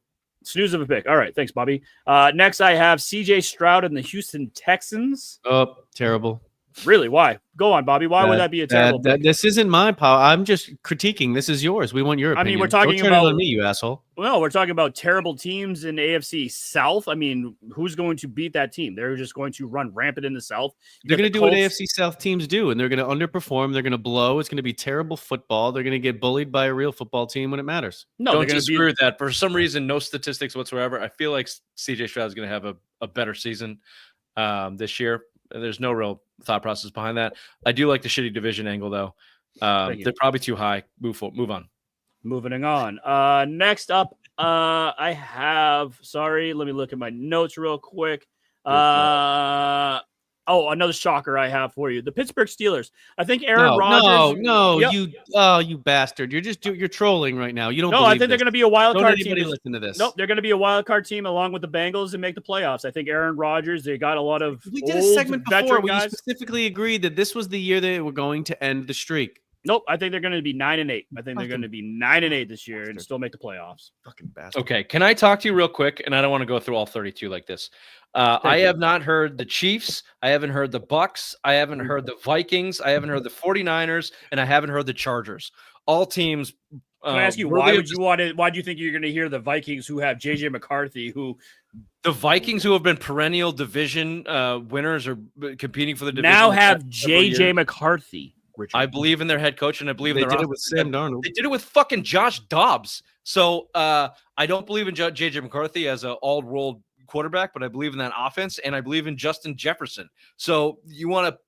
B: Snooze of a pick. All right. Thanks, Bobby. Next, I have CJ Stroud and the Houston Texans.
C: Oh, terrible.
B: Really? Why? Go on, Bobby. Why would that be a terrible pick?
C: This isn't my power. I'm just critiquing. This is yours. We want your opinion.
B: I mean, we're talking
C: Don't turn
B: about
C: it on me, you asshole.
B: Well, we're talking about terrible teams in the AFC South. I mean, who's going to beat that team? They're just going to run rampant in the South.
C: They're going to do what AFC South teams do, and they're going to underperform. They're going to blow. It's going to be terrible football. They're going to get bullied by a real football team when it matters.
A: No, don't disagree with that. For some reason, no statistics whatsoever. I feel like CJ Stroud is going to have a better season this year. There's no real thought process behind that. I do like the shitty division angle, though. They're probably too high. Move on.
B: Moving on. Next up, I have. Sorry, let me look at my notes real quick. Another shocker I have for you: the Pittsburgh Steelers. I think Aaron Rodgers.
C: No, yep. You bastard! You're trolling right now. You don't.
B: No, I think they're going to be a wild card team.
C: Don't anybody listen to this?
B: Nope, they're going to be a wild card team along with the Bengals and make the playoffs. I think Aaron Rodgers. They got a lot of.
C: We did a segment before where you specifically agreed that this was the year they were going to end the streak.
B: Nope, I think they're going to be 9-8. I think they're going to be 9-8 this year and still make the playoffs.
C: Fucking bastard.
A: Okay, can I talk to you real quick? And I don't want to go through all 32 like this. I have not heard the Chiefs. I haven't heard the Bucks. I haven't heard the Vikings. I haven't heard the 49ers, and I haven't heard the Chargers. All teams.
B: Can I ask you why do you think you're going to hear the Vikings, who have JJ McCarthy,
A: the Vikings, who have been perennial division winners or competing for the division,
B: now have JJ McCarthy? Richard.
A: I believe in their head coach, and I believe
C: they did it with Sam Darnold.
A: They did it with fucking Josh Dobbs. So I don't believe in JJ McCarthy as an all-world quarterback, but I believe in that offense, and I believe in Justin Jefferson. So you want to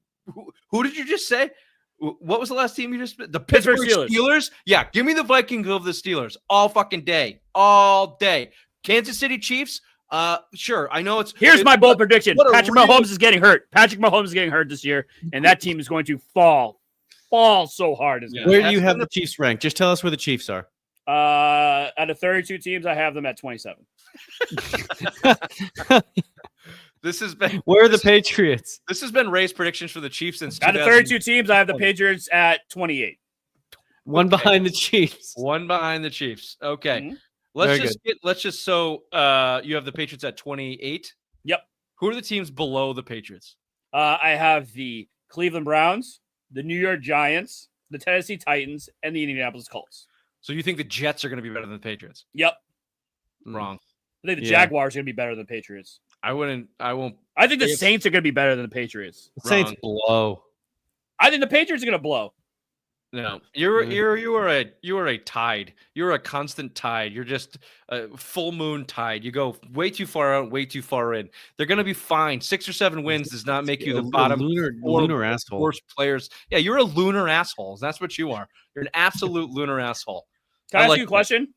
A: who did you just say? What was the last team you just? The Pittsburgh Steelers? Yeah, give me the Vikings over the Steelers all fucking day, all day. Kansas City Chiefs? Sure. I know
B: Here's my bold prediction. Patrick Mahomes is getting hurt. Patrick Mahomes is getting hurt this year, and that team is going to fall so hard.
C: Where do you have the Chiefs ranked? Just tell us where the Chiefs are.
B: Out of 32 teams, I have them at 27.
A: This has been
C: where are the Patriots?
A: This has been Ray's predictions for the Chiefs since
B: out of 32 teams. I have the Patriots at 28.
C: One behind the Chiefs.
A: One behind the Chiefs. Okay.
B: Mm-hmm.
A: You have the Patriots at 28.
B: Yep.
A: Who are the teams below the Patriots?
B: I have the Cleveland Browns, the New York Giants, the Tennessee Titans, and the Indianapolis Colts.
A: So you think the Jets are going to be better than the Patriots?
B: Yep.
A: Wrong.
B: I think the Jaguars are going to be better than the Patriots.
A: I won't.
B: I think the Saints are going to be better than the Patriots.
C: The Saints blow.
B: I think the Patriots are going to blow.
A: No, you are a tide. You're a constant tide. You're just a full moon tide. You go way too far out, way too far in. They're going to be fine. 6 or 7 wins does not make you the bottom
C: lunar asshole.
A: Worst players. Yeah, you're a lunar asshole. That's what you are. You're an absolute lunar asshole.
B: Can I ask you a question?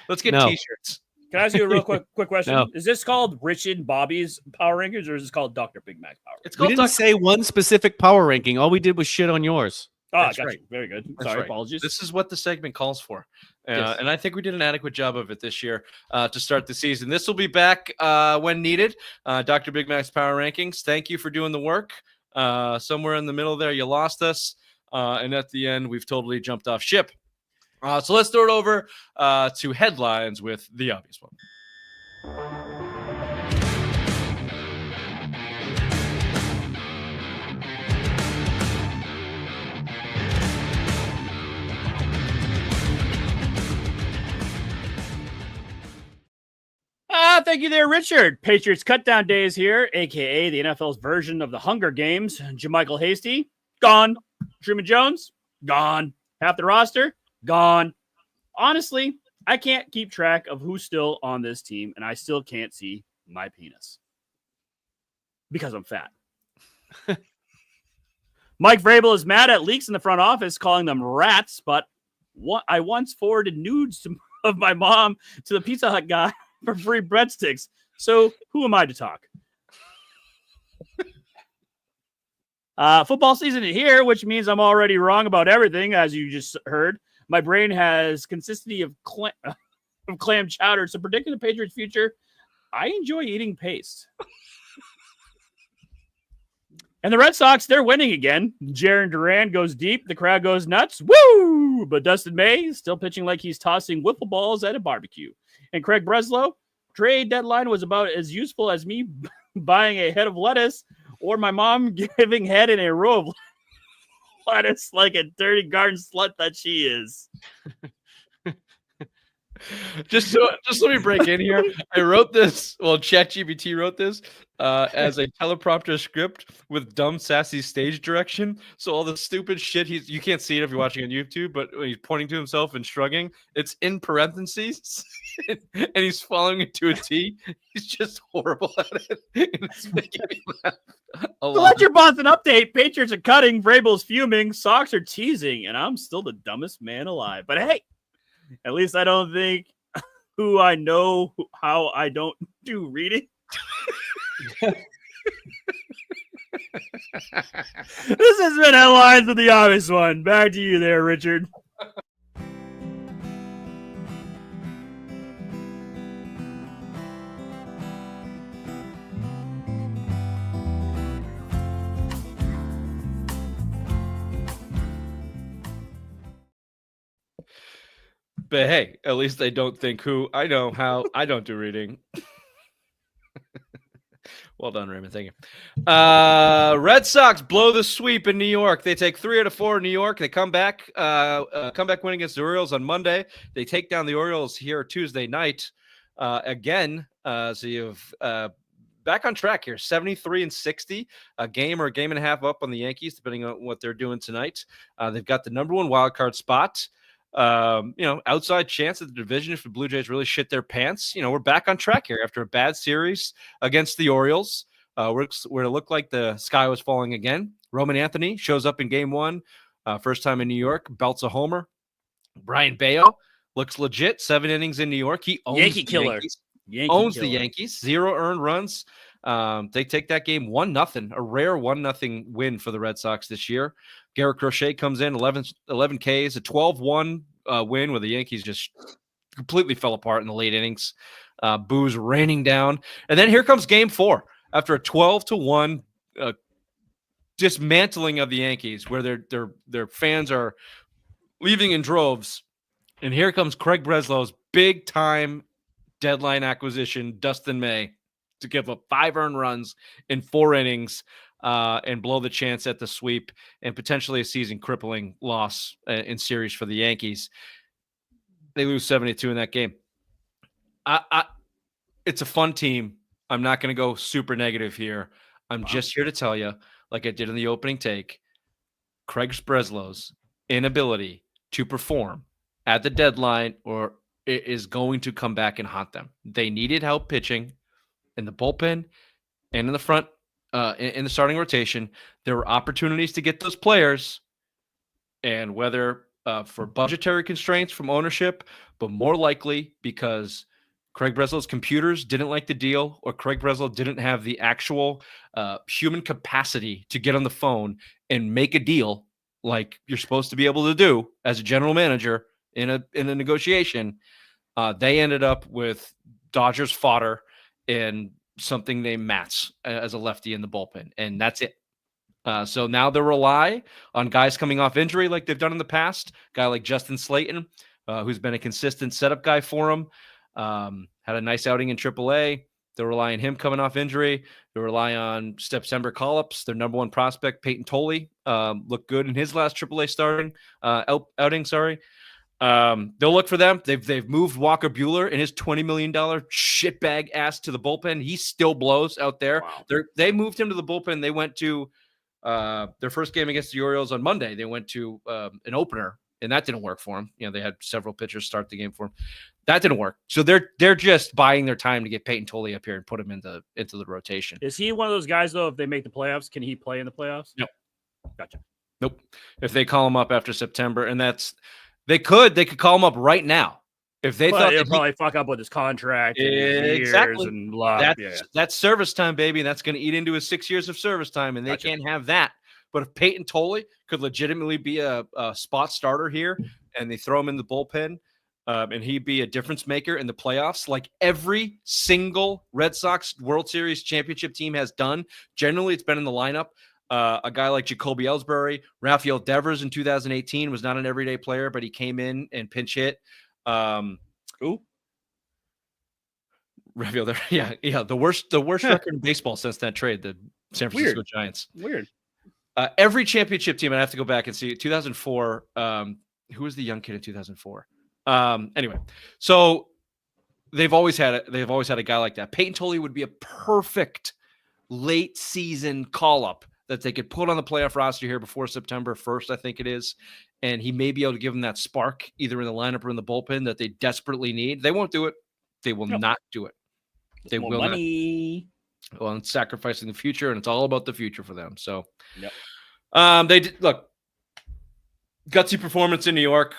A: Let's get T-shirts.
B: Can I ask you a real quick question?
C: No.
B: Is this called Rich and Bobby's Power Rankings, or is this called Dr. Big Mac's Power Rankings?
C: We didn't say one specific power ranking. All we did was shit on yours.
B: Oh, that's right. Very good. Sorry, apologies.
A: This is what the segment calls for. And I think we did an adequate job of it this year to start the season. This will be back when needed. Dr. Big Mac's Power Rankings. Thank you for doing the work. Somewhere in the middle there, you lost us. And at the end, we've totally jumped off ship. So let's throw it over to headlines with the obvious one.
B: Thank you there, Richard. Patriots cutdown day is here, a.k.a. the NFL's version of the Hunger Games. JaMychal Hasty, gone. Truman Jones, gone. Half the roster, gone. Honestly, I can't keep track of who's still on this team, and I still can't see my penis. Because I'm fat. Mike Vrabel is mad at leaks in the front office, calling them rats, but I once forwarded nudes of my mom to the Pizza Hut guy for free breadsticks. So who am I to talk? Football season is here, which means I'm already wrong about everything, as you just heard. My brain has consistency of clam chowder. So predicting the Patriots' future, I enjoy eating paste. And the Red Sox, they're winning again. Jaron Duran goes deep. The crowd goes nuts. Woo! But Dustin May is still pitching like he's tossing wiffle balls at a barbecue. And Craig Breslow, trade deadline was about as useful as me buying a head of lettuce or my mom giving head in a row of lettuce like a dirty garden slut that she is.
A: Just let me break in here. I wrote this. Well, ChatGPT wrote this as a teleprompter script with dumb, sassy stage direction. So all the stupid shit you can't see it if you're watching on YouTube, but when he's pointing to himself and shrugging, it's in parentheses, and he's following it to a T. He's just horrible at it. And it's making me laugh a lot.
B: So let your boss an update. Patriots are cutting. Vrabel's fuming. Sox are teasing, and I'm still the dumbest man alive. But hey. At least I don't think who I know how I don't do reading. This has been Headlines with the Obvious One. Back to you there, Richard.
A: But hey, at least I don't think who I know how I don't do reading. Well done, Raymond. Thank you. Red Sox blow the sweep in New York. They take 3 out of 4 in New York. They come back win against the Orioles on Monday. They take down the Orioles here Tuesday night again. So you've back on track here, 73-60, a game or a game and a half up on the Yankees, depending on what they're doing tonight. They've got the number 1 wild card spot. Outside chance of the division if the Blue Jays really shit their pants. We're back on track here after a bad series against the Orioles. Where it looked like the sky was falling again. Roman Anthony shows up in game 1, first time in New York, belts a homer. Brian Bayo looks legit, 7 innings in New York. He owns
B: Yankee
A: the
B: killer.
A: Yankees. The Yankees, 0 earned runs. They take that game 1-0, a rare 1-0 win for the Red Sox this year. Garrett Crochet comes in, 11 Ks, a 12-1 win where the Yankees just completely fell apart in the late innings. Booze raining down. And then here comes game 4 after a 12-1 dismantling of the Yankees where their fans are leaving in droves. And here comes Craig Breslow's big-time deadline acquisition, Dustin May, to give up 5 earned runs in 4 innings and blow the chance at the sweep and potentially a season-crippling loss in series for the Yankees. They lose 72 in that game. It's a fun team. I'm not going to go super negative here. I'm just here to tell you, like I did in the opening take, Craig Breslow's inability to perform at the deadline or it is going to come back and haunt them. They needed help pitching in the bullpen and in the front, in the starting rotation. There were opportunities to get those players, and whether for budgetary constraints from ownership, but more likely because Craig Breslow's computers didn't like the deal, or Craig Breslow didn't have the actual human capacity to get on the phone and make a deal like you're supposed to be able to do as a general manager in a negotiation. They ended up with Dodgers fodder and something named Matz as a lefty in the bullpen, and that's it. So now they rely on guys coming off injury like they've done in the past. Guy like Justin Slayton, who's been a consistent setup guy for them, had a nice outing in AAA. They rely on him coming off injury. They rely on September call-ups. Their number 1 prospect, Peyton Tolley, looked good in his last AAA outing. They'll look for them. They've moved Walker Buehler and his $20 million shitbag ass to the bullpen. He still blows out there.
B: Wow.
A: They moved him to the bullpen. They went to their first game against the Orioles on Monday. They went to an opener, and that didn't work for him. They had several pitchers start the game for him. That didn't work. So they're just buying their time to get Peyton Tolley up here and put him into the rotation.
B: Is he one of those guys though? If they make the playoffs, can he play in the playoffs?
A: No.
B: Gotcha.
A: Nope. If they call him up after September, and they could call him up right now. If they thought
B: he'll probably fuck up with his contract and his years and blah.
A: That's service time, baby, and that's going to eat into his 6 years of service time, and they can't have that. But if Peyton Tolley could legitimately be a spot starter here, and they throw him in the bullpen, and he'd be a difference maker in the playoffs, like every single Red Sox World Series championship team has done. Generally, it's been in the lineup. A guy like Jacoby Ellsbury, Rafael Devers in 2018 was not an everyday player, but he came in and pinch hit.
B: Who?
A: Rafael Devers, yeah. The worst record in baseball since that trade, the San Francisco Giants.
B: Weird.
A: Every championship team, and I have to go back and see 2004. Who was the young kid in 2004? Anyway, so they've always had a guy like that. Peyton Tolley would be a perfect late season call up that they could put on the playoff roster here before September 1st, I think it is. And he may be able to give them that spark either in the lineup or in the bullpen that they desperately need. They won't do it. They will not do it. They will
B: money.
A: not. Well, it's sacrificing the future, and it's all about the future for them. So,
B: yep.
A: They did look gutsy performance in New York.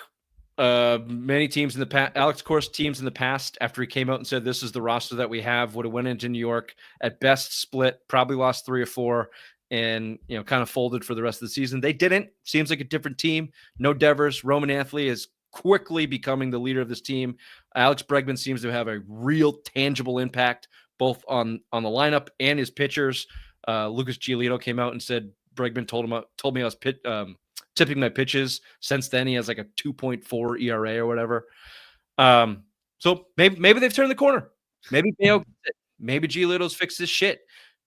A: Many teams in the past, Alex Course teams in the past, after he came out and said, this is the roster that we have, would have went into New York at best split, probably lost 3 or 4 and, kind of folded for the rest of the season. They didn't. Seems like a different team. No Devers. Roman Anthony is quickly becoming the leader of this team. Alex Bregman seems to have a real tangible impact both on the lineup and his pitchers. Lucas Giolito came out and said Bregman told me I was tipping my pitches. Since then, he has like a 2.4 ERA or whatever. So maybe they've turned the corner. Maybe Bayo gets it. Maybe Giolito's fixed his shit.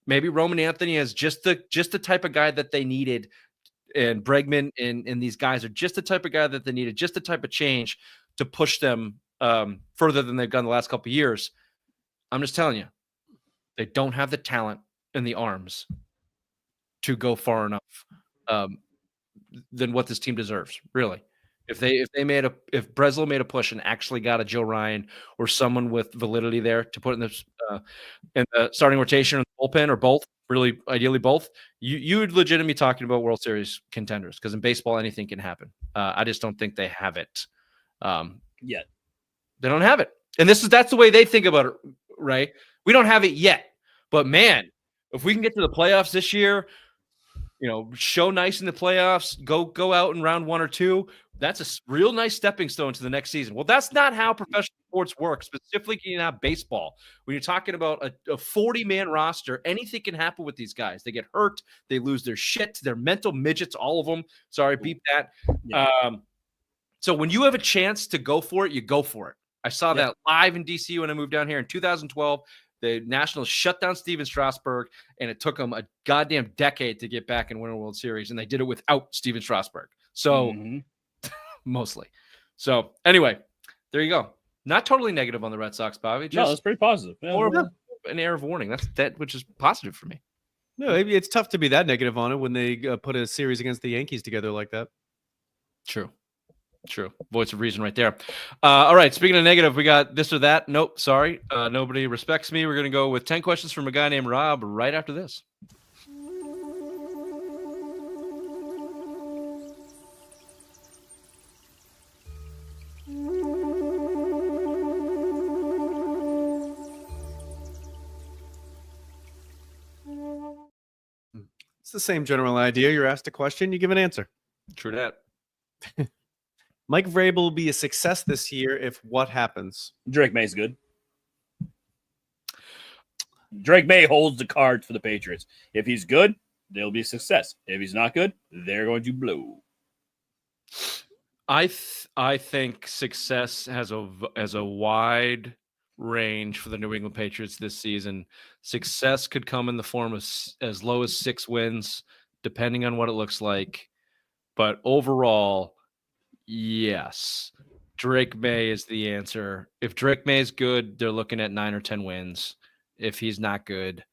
A: Maybe Roman Anthony is just the type of guy that they needed, and Bregman and these guys are just the type of guy that they needed, just the type of change to push them further than they've gone the last couple of years. I'm just telling you, they don't have the talent and the arms to go far enough than what this team deserves, really. If Breslow made a push and actually got a Joe Ryan or someone with validity there to put in the starting rotation or the bullpen or both, really ideally both, you would legitimately be talking about World Series contenders, because in baseball anything can happen. I just don't think they have it
B: yet.
A: They don't have it, and that's the way they think about it, right? We don't have it yet, but man, if we can get to the playoffs this year, show nice in the playoffs, go out in round 1 or 2. That's a real nice stepping stone to the next season. Well, that's not how professional sports work, specifically in baseball. When you're talking about a 40-man roster, anything can happen with these guys. They get hurt. They lose their shit. They're mental midgets, all of them. Sorry, beep that. Yeah. So when you have a chance to go for it, you go for it. I saw that live in D.C. when I moved down here in 2012. The Nationals shut down Steven Strasburg, and it took them a goddamn decade to get back and win a World Series, and they did it without Steven Strasburg. So, mostly. So, anyway, there you go. Not totally negative on the Red Sox, Bobby.
B: No, that's pretty positive.
A: More of an air of warning. That's which is positive for me.
C: No, maybe it's tough to be that negative on it when they put a series against the Yankees together like that.
A: True. Voice of reason right there. All right. Speaking of negative, we got this or that. Nope. Sorry. Nobody respects me. We're going to go with 10 questions from a guy named Rob right after this.
C: It's the same general idea. You're asked a question, you give an answer.
A: True that.
C: Mike Vrabel will be a success this year if what happens?
B: Drake May's good. Drake May holds the cards for the Patriots. If he's good, they'll be a success. If he's not good, they're going to blow.
A: I think success has a wide range for the New England Patriots this season. Success could come in the form of as low as 6 wins, depending on what it looks like. But overall, yes. Drake May is the answer. If Drake May is good, they're looking at 9 or 10 wins. If he's not good,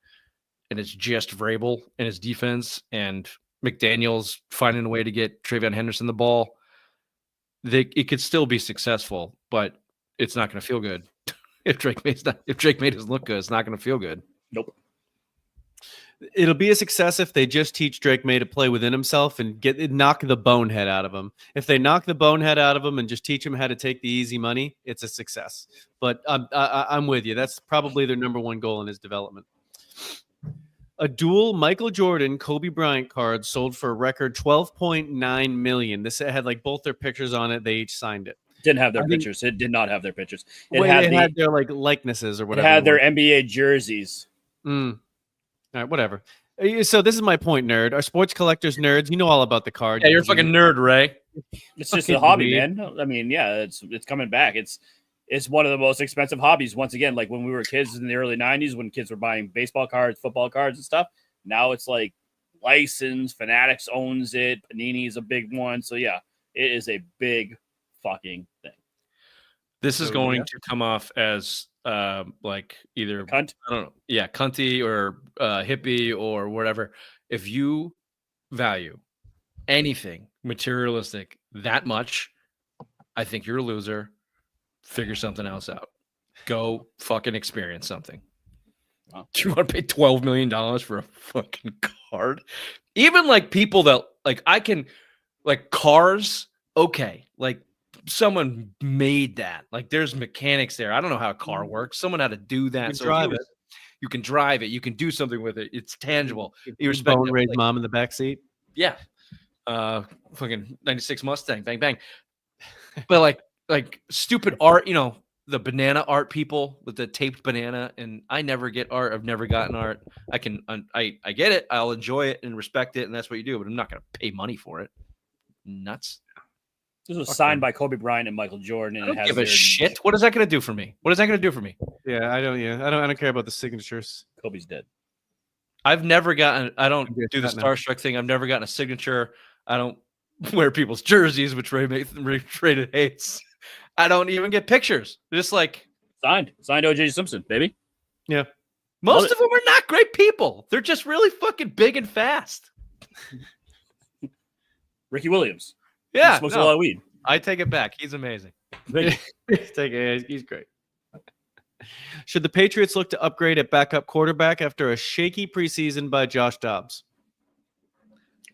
A: and it's just Vrabel and his defense and McDaniels finding a way to get Travion Henderson the ball, it could still be successful, but it's not going to feel good. If Drake May doesn't look good, it's not going to feel good.
B: Nope.
C: It'll be a success if they just teach Drake May to play within himself and knock the bonehead out of him. If they knock the bonehead out of him and just teach him how to take the easy money, it's a success. But I'm with you. That's probably their number one goal in his development. A dual Michael Jordan, Kobe Bryant card sold for a record $12.9 million. This had like both their pictures on it. They each signed it.
B: Didn't have their pictures. It did not have their pictures.
C: It had their like likenesses or whatever.
B: It had their NBA jerseys.
C: All right, whatever. So this is my point, nerd. Our sports collectors nerds, you know all about the card.
A: Yeah, you're a fucking nerd, Ray.
B: It's just a hobby, man. I mean, yeah, it's coming back. It's one of the most expensive hobbies. Once again, like when we were kids in the early 90s, when kids were buying baseball cards, football cards and stuff. Now it's like licensed. Fanatics owns it. Panini's a big one. So yeah, it is a big fucking thing.
A: This is going to come off as like either
B: cunt.
A: I don't know. Yeah, cunty or hippie or whatever. If you value anything materialistic that much, I think you're a loser. Figure something else out. Go fucking experience something.
B: Wow.
A: Do you want to pay $12 million for a fucking card? Even like people that like I can like cars, okay. Like someone made that. Like there's mechanics there. I don't know how a car works. Someone had to do that.
C: You can drive it.
A: You can drive it. You can do something with it. It's tangible. You
C: respect bone-raised mom in the back seat.
A: Yeah. Fucking 96 Mustang. Bang, bang. But like stupid art, you know, the banana art people with the taped banana, and I never get art. I've never gotten art. I get it. I'll enjoy it and respect it, and that's what you do, but I'm not going to pay money for it. Nuts.
B: This was signed by Kobe Bryant and Michael Jordan. And
A: I don't give a shit. What is that going to do for me? What is that going to do for me?
C: Yeah, I don't care about the signatures.
B: Kobe's dead.
A: I don't do the starstruck thing. I've never gotten a signature. I don't wear people's jerseys, which Ray hates. I don't even get pictures. Just like
B: signed O.J. Simpson, baby.
C: Yeah.
A: Most of them are not great people. They're just really fucking big and fast.
B: Ricky Williams.
A: Yeah.
B: He smokes a lot of weed.
A: I take it back. He's amazing.
C: He's great. Should the Patriots look to upgrade at backup quarterback after a shaky preseason by Josh Dobbs?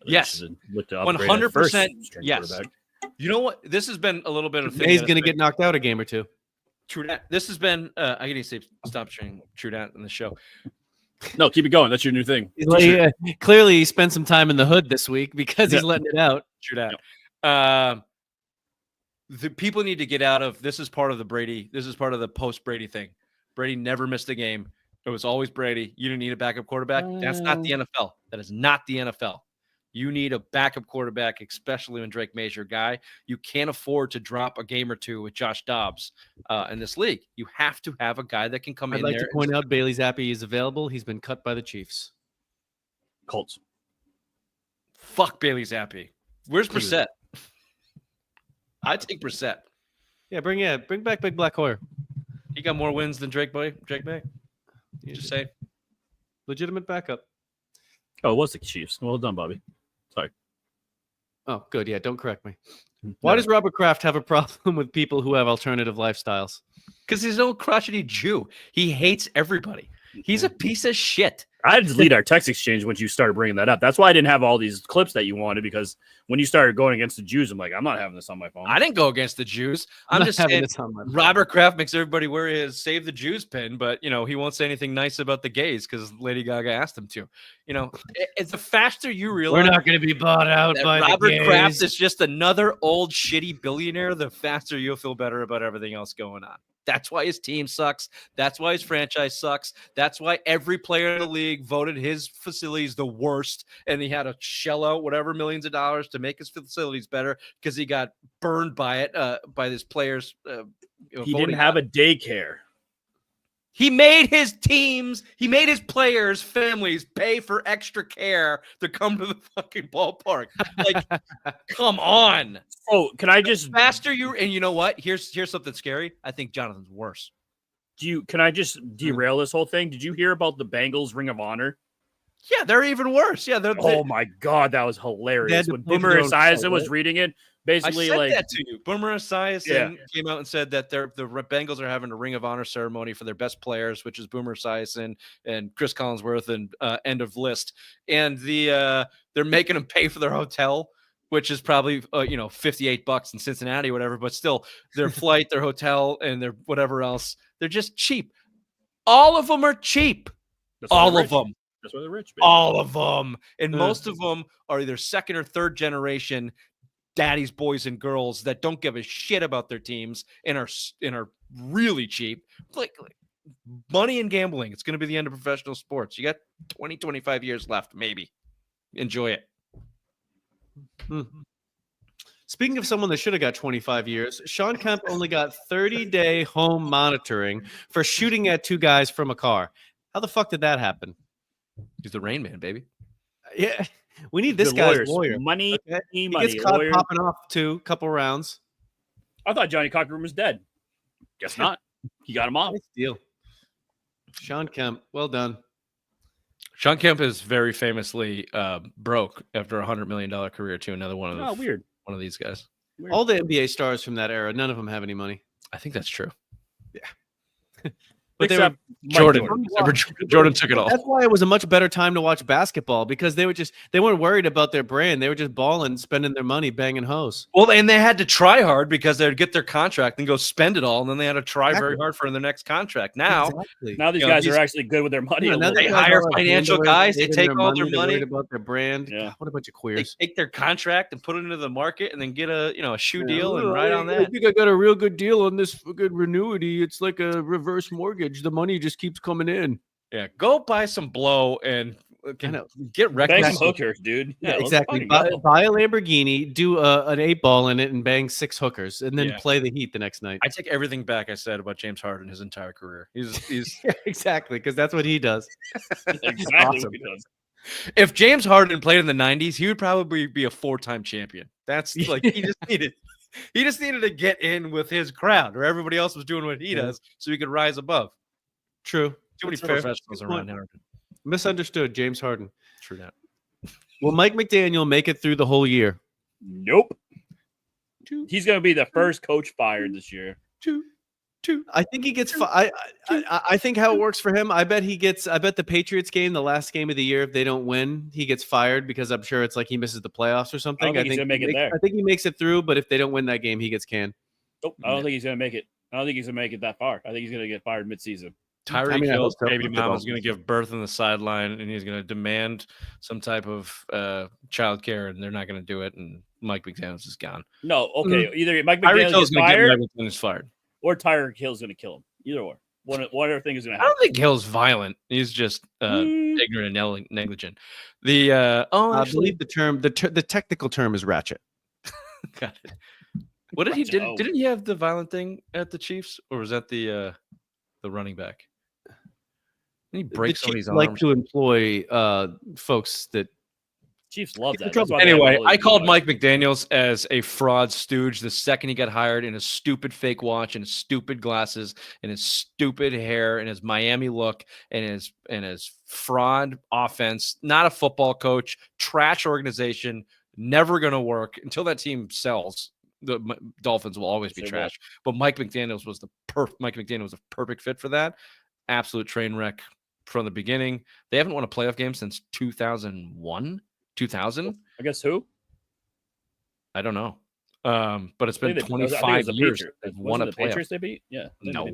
A: Yes. 100%. Yes. You know what? This has been a little bit of.
C: He's going to get knocked out a game or two.
A: True that. This has been. I need to say stop saying true that in the show.
B: No, keep it going. That's your new thing.
C: Clearly, he spent some time in the hood this week because he's letting it out.
A: True that. The people need to get out of. This is part of the Brady. This is part of the post Brady thing. Brady never missed a game. It was always Brady. You didn't need a backup quarterback. That's not the NFL. That is not the NFL. You need a backup quarterback, especially when Drake May's your guy. You can't afford to drop a game or two with Josh Dobbs in this league. You have to have a guy that can come in there.
C: I'd like to point out Bailey Zappi is available. He's been cut by the Chiefs.
B: Colts.
A: Fuck Bailey Zappi. Where's Brissett? I'd take Brissett.
C: Yeah, bring back Big Black Hoyer.
A: He got more wins than Drake May. Just say.
C: Legitimate backup.
B: Oh, it was the Chiefs. Well done, Bobby. Sorry.
C: Oh, good. Yeah, don't correct me. Why does Robert Kraft have a problem with people who have alternative lifestyles?
A: Because he's an old crotchety Jew. He hates everybody. He's a piece of shit.
B: I had to delete our text exchange once you started bringing that up. That's why I didn't have all these clips that you wanted, because when you started going against the Jews, I'm like, I'm not having this on my phone.
A: I didn't go against the Jews. I'm just saying Robert Kraft makes everybody wear his Save the Jews pin, but, you know, he won't say anything nice about the gays because Lady Gaga asked him to. You know, it's the faster you realize
C: we're not going to be bought out by
A: Robert
C: the gays.
A: Kraft is just another old shitty billionaire, the faster you'll feel better about everything else going on. That's why his team sucks. That's why his franchise sucks. That's why every player in the league voted his facilities the worst, and he had to shell out whatever millions of dollars to make his facilities better because he got burned by it, by his players.
B: He didn't have a daycare.
A: He made his teams, he made his players' families pay for extra care to come to the fucking ballpark. Like, come on.
B: Oh, can I just
A: Faster you and you know what? Here's something scary. I think Jonathan's worse.
B: can I just derail this whole thing? Did you hear about the Bengals Ring of Honor?
A: Yeah, they're even worse. Yeah,
B: oh my god, that was hilarious. When Boomer Esiason was reading it, basically
A: I said
B: like
A: that to you. Boomer Esiason came out and said that the Bengals are having a Ring of Honor ceremony for their best players, which is Boomer Esiason and Chris Collinsworth and end of list. And they're making them pay for their hotel, which is probably $58 in Cincinnati or whatever, but still their flight, their hotel, and their whatever else, they're just cheap. All of them are cheap. All of them.
B: That's why they're rich. Baby.
A: All of them. And most of them are either second or third generation daddy's boys and girls that don't give a shit about their teams and are really cheap. Like money and gambling. It's going to be the end of professional sports. You got 20, 25 years left, maybe. Enjoy it.
C: Speaking of someone that should have got 25 years, Sean Kemp only got 30-day home monitoring for shooting at two guys from a car. How the fuck did that happen?
A: He's the Rain Man, baby.
C: Yeah, we need this guy's lawyer.
B: Money,
C: okay?
B: He
C: gets caught popping off too, couple rounds.
B: I thought Johnny Cochran was dead. Guess not. He got him off.
C: Nice deal. Sean Kemp, well done.
A: Sean Kemp is very famously broke after a $100 million career too. Another one of
B: weird.
A: One of these guys.
B: Weird.
C: All the NBA stars from that era, none of them have any money.
A: I think that's true.
C: Yeah. But
B: except
A: Jordan took it all.
C: That's why it was a much better time to watch basketball because they weren't worried about their brand. They were just balling, spending their money, banging hoes.
A: Well, and they had to try hard because they'd get their contract and go spend it all, and then they had to try very hard for their next contract. Now
B: these guys are actually good with their money.
A: They hire financial guys. They take all their money.
C: Worried about their brand.
B: Yeah.
C: God, what a bunch of queers.
A: They take their contract and put it into the market, and then get a shoe deal and ride on that.
C: I think I got a real good deal on this good renewity. It's like a reverse mortgage. The money just keeps coming in.
A: Yeah, go buy some blow and get wrecked.
B: Bang some hookers, dude.
C: Yeah, exactly. Buy a Lamborghini, do an 8-ball in it, and bang 6 hookers, and then play the Heat the next night.
A: I take everything back I said about James Harden his entire career. He's
C: exactly, because that's what he does.
B: Exactly
C: awesome.
B: what he does.
A: If James Harden played in the 90s, he would probably be a 4-time champion. That's like he just needed to get in with his crowd, or everybody else was doing what he does, so he could rise above.
C: True.
A: Too many professionals around here.
C: Misunderstood, James Harden.
A: True that.
C: Will Mike McDaniel make it through the whole year?
B: Nope. He's going to be the first coach fired this year.
C: I think he gets. I think how it works for him. I bet the Patriots game, the last game of the year, if they don't win, he gets fired because I'm sure it's like he misses the playoffs or something.
B: I think he's going to make it there.
C: I think he makes it through, but if they don't win that game, he gets canned.
B: Nope. I don't think he's going to make it. I don't think he's going to make it that far. I think he's going to get fired midseason.
A: Tyreek Hill's baby mom is going to give birth on the sideline, and he's going to demand some type of child care, and they're not going to do it. And Mike McDaniels is gone.
B: No, okay. Either Mike McDaniels gets fired, or Tyreek Hill's going to kill him. Either or. One other thing is going to happen.
A: I don't think Hill's violent. He's just ignorant and negligent. I
C: believe the technical term is ratchet.
A: Got it. What did he did? Didn't he have the violent thing at the Chiefs, or was that the running back? He breaks somebody's arms.
C: Like to employ folks that
B: Chiefs love that.
A: Anyway, I called Mike McDaniels as a fraud stooge the second he got hired, in his stupid fake watch and his stupid glasses and his stupid hair and his Miami look and his fraud offense. Not a football coach, trash organization, never going to work until that team sells. The Dolphins will always be trash. But Mike McDaniels was the perfect fit for that. Absolute train wreck from the beginning. They haven't won a playoff game since 2001. 2000.
B: I guess who?
A: I don't know. But it's been 25 years. They've won a playoff.
B: Patriots they beat? Yeah.
A: No.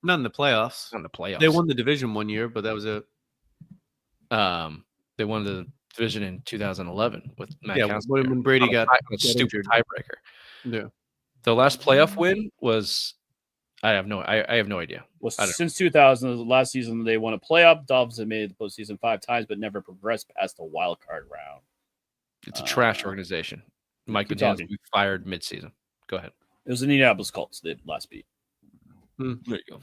C: Not in the playoffs.
A: Not in the playoffs.
C: They won the division one year, but that was it.
A: They won the division in 2011 with Matt Cassel.
C: When Brady got
A: a stupid tiebreaker.
C: Yeah.
A: The last playoff win was I have no idea.
B: Well, since 2000, the last season they won a playoff. Dolphins have made the postseason 5 times, but never progressed past the wild card round.
A: It's a trash organization. Mike McDaniels will be fired midseason. Go ahead.
B: It was the Indianapolis Colts they last beat.
A: There you go.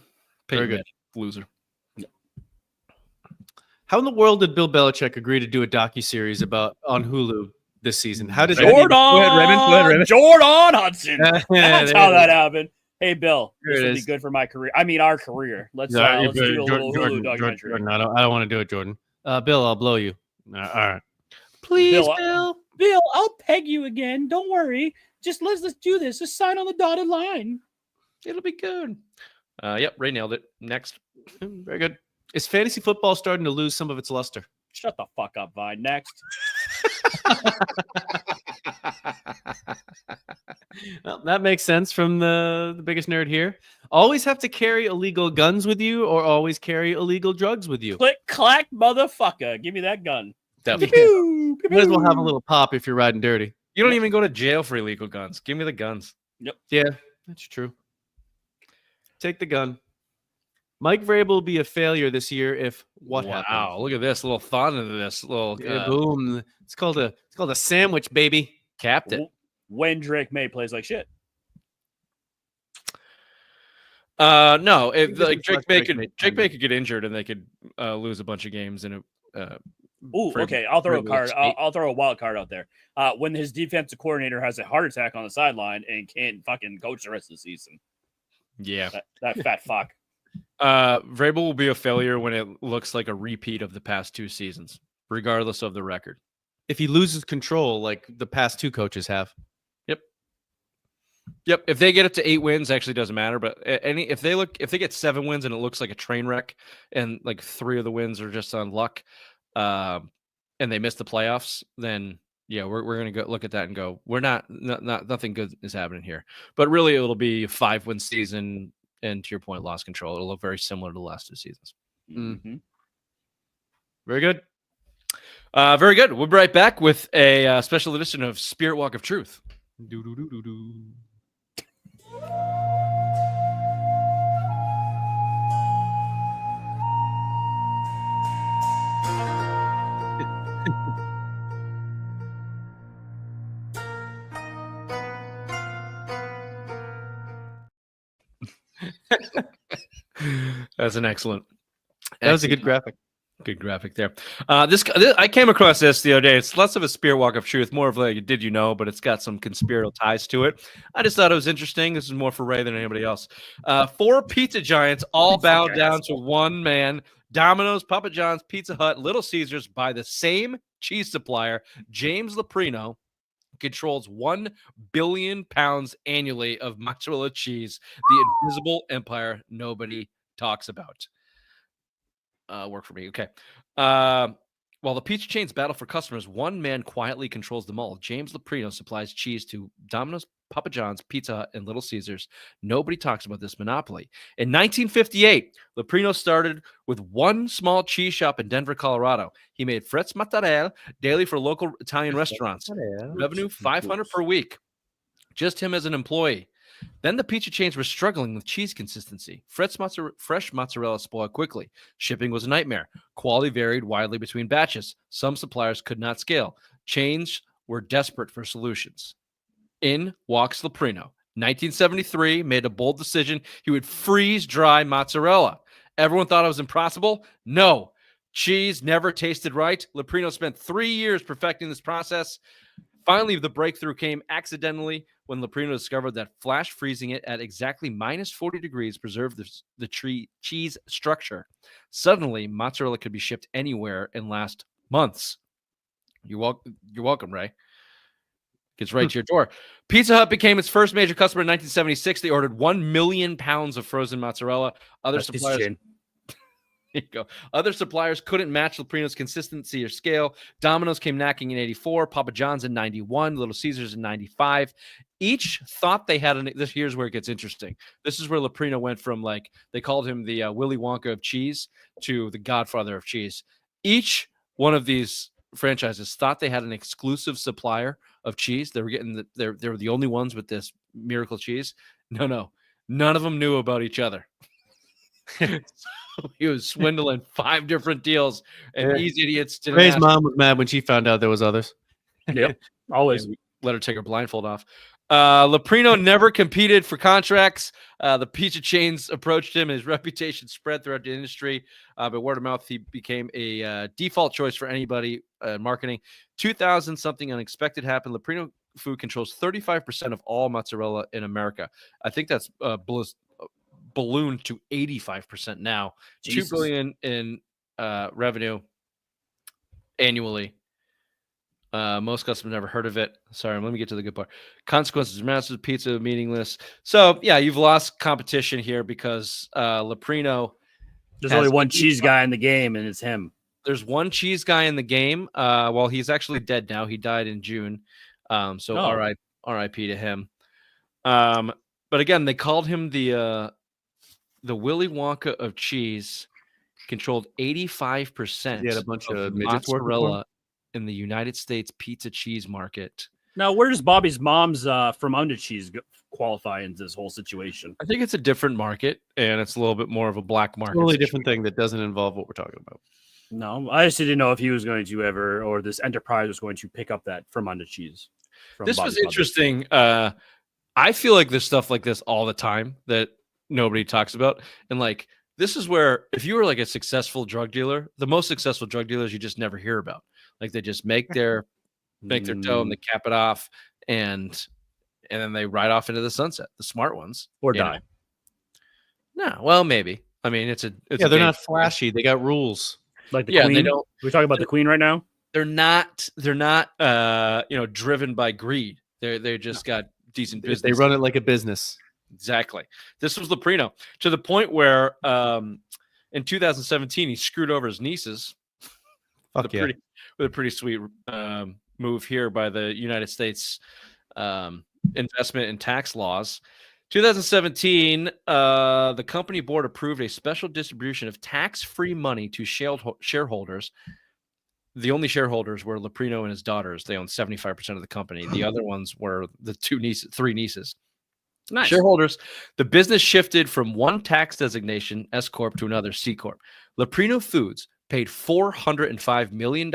C: Very good.
A: loser.
C: How in the world did Bill Belichick agree to do a docuseries about on Hulu this season? How did
B: Jordan
C: Raymond.
B: Jordan Hudson. That's how that
C: is.
B: happened. Hey, Bill,
C: There
B: this
C: it
B: would be
C: is.
B: good for my career. I mean, our career. Let's do a little documentary.
C: Jordan, I don't want to do it, Jordan. Bill, I'll blow you. All right. Please, Bill.
B: Bill, I'll peg you again. Don't worry. Just let's do this. Just sign on the dotted line.
A: It'll be good. Yep, Ray nailed it. Next.
C: Very good. Is fantasy football starting to lose some of its luster?
B: Shut the fuck up, Vine. Next.
C: Well, that makes sense from the biggest nerd here. Always have to carry illegal guns with you or always carry illegal drugs with you?
B: Click, clack, motherfucker. Give me that gun.
A: Definitely.
C: Might as well have a little pop if you're riding dirty.
A: You don't even go to jail for illegal guns. Give me the guns.
B: Yep.
C: Yeah, that's true. Take the gun. Mike Vrabel will be a failure this year if what happens?
A: Wow, look at this little thought into this little
C: boom. It's called a sandwich, baby.
A: Capped it.
B: When Drake May plays like shit.
A: No, if like Drake May could get injured and they could lose a bunch of games and
B: okay. I'll throw a card. I'll throw a wild card out there. When his defensive coordinator has a heart attack on the sideline and can't fucking coach the rest of the season.
A: Yeah,
B: that fat fuck.
A: Vrabel will be a failure when it looks like a repeat of the past 2 seasons, regardless of the record.
C: If he loses control, like the past 2 coaches have.
A: Yep. If they get up to 8 wins, actually doesn't matter. But if they get 7 wins and it looks like a train wreck, and like 3 of the wins are just on luck, and they miss the playoffs, then yeah, we're gonna go look at that and go, we're nothing good is happening here. But really, it'll be a 5-win season, and to your point, lost control. It'll look very similar to the last 2 seasons.
B: Mm-hmm.
C: Very good.
A: Very good. We'll be right back with a special edition of Spirit Walk of Truth. That's an excellent.
C: That was a good graphic.
A: Good graphic there. This I came across this the other day. It's less of a Spirit Walk of Truth, more of like, did you know? But it's got some conspiratorial ties to it. I just thought it was interesting. This is more for Ray than anybody else. 4 pizza giants all bowed down to one man: Domino's, Papa John's, Pizza Hut, Little Caesars, by the same cheese supplier. James Loprino controls 1 billion pounds annually of mozzarella cheese, the invisible empire nobody talks about. Work for me. Okay. While the pizza chains battle for customers, one man quietly controls them all. James Loprino supplies cheese to Domino's, Papa John's, Pizza Hut, and Little Caesars. Nobody talks about this monopoly. In 1958, Loprino started with 1 small cheese shop in Denver, Colorado. He made Fritz mozzarella daily for local Italian restaurants. Revenue $500 per week. Just him as an employee. Then the pizza chains were struggling with cheese consistency. Fresh mozzarella spoiled quickly. Shipping was a nightmare. Quality varied widely between batches. Some suppliers could not scale. Chains were desperate for solutions. In walks Loprino. 1973, made a bold decision. He would freeze dry mozzarella. Everyone thought it was impossible. No. Cheese never tasted right. Loprino spent 3 years perfecting this process. Finally, the breakthrough came accidentally when Loprino discovered that flash freezing it at exactly minus 40 degrees preserved the cheese structure. Suddenly, mozzarella could be shipped anywhere and last months. You're welcome, Ray. Gets right to your door. Pizza Hut became its first major customer in 1976. They ordered 1 million pounds of frozen mozzarella. There you go. Other suppliers couldn't match Loprino's consistency or scale. Domino's came knocking in 84, Papa John's in 91, Little Caesars in 95. Each thought they had here's where it gets interesting. This is where Loprino went from, like, they called him the Willy Wonka of cheese to the Godfather of cheese. Each one of these franchises thought they had an exclusive supplier of cheese. They were getting they were the only ones with this miracle cheese. No. None of them knew about each other. He was swindling 5 different deals, and these idiots didn't.
C: Ray's mom was mad when she found out there was others.
B: Yep, always.
A: Let her take her blindfold off. Leprino never competed for contracts. The pizza chains approached him, and his reputation spread throughout the industry. But word of mouth, he became a default choice for anybody marketing. 2000 something unexpected happened. Leprino Food controls 35% of all mozzarella in America. I think that's ballooned to 85% now.
B: Jesus.
A: $2 billion in revenue annually. Most customers never heard of it. Sorry, let me get to the good part. Consequences, massive pizza, meaningless. So yeah, you've lost competition here because Leprino.
B: There's only one cheese guy in the game, and it's him.
A: There's one cheese guy in the game. Well, he's actually dead now. He died in June. So R.I.P. to him. But again, they called him the Willy Wonka of cheese. Controlled 85%.
C: He had a bunch of
A: mozzarella in the United States pizza cheese market.
B: Now, where does Bobby's mom's from under cheese qualify into this whole situation?
A: I think it's a different market, and it's a little bit more of a black market.
C: Totally different thing that doesn't involve what we're talking about.
B: No, I just didn't know if he was going to ever, or this enterprise was going to pick up that from under cheese.
A: This was interesting. I feel like there's stuff like this all the time that nobody talks about. And like, this is where, if you were like a successful drug dealer, the most successful drug dealers you just never hear about. Like they just make their dough and they cap it off and then they ride off into the sunset. The smart ones
B: or die.
A: No, well, maybe. I mean, it's
C: they're not flashy. They got rules.
B: Like the Queen. We're talking about the Queen right now.
A: They're not driven by greed. They just got decent business.
C: They run it like a business.
A: Exactly. This was Leprino to the point where in 2017 he screwed over his nieces. With a pretty sweet move here by the United States investment and tax laws. 2017, the company board approved a special distribution of tax-free money to shareholders. The only shareholders were Leprino and his daughters. They owned 75% of the company. The other ones were the three nieces.
B: Nice.
A: Shareholders. The business shifted from one tax designation, S Corp, to another, C Corp. Leprino Foods paid $405 million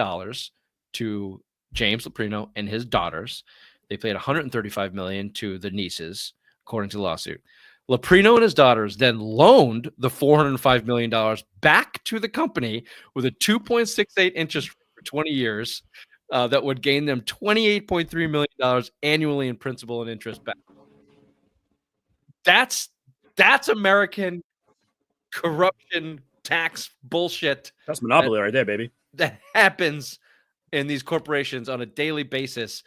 A: to James Leprino and his daughters. They paid $135 million to the nieces, according to the lawsuit. Leprino and his daughters then loaned the $405 million back to the company with a 2.68 interest rate for 20 years that would gain them $28.3 million annually in principal and interest back. That's American corruption tax bullshit.
B: That's monopoly right there, baby.
A: That happens in these corporations on a daily basis.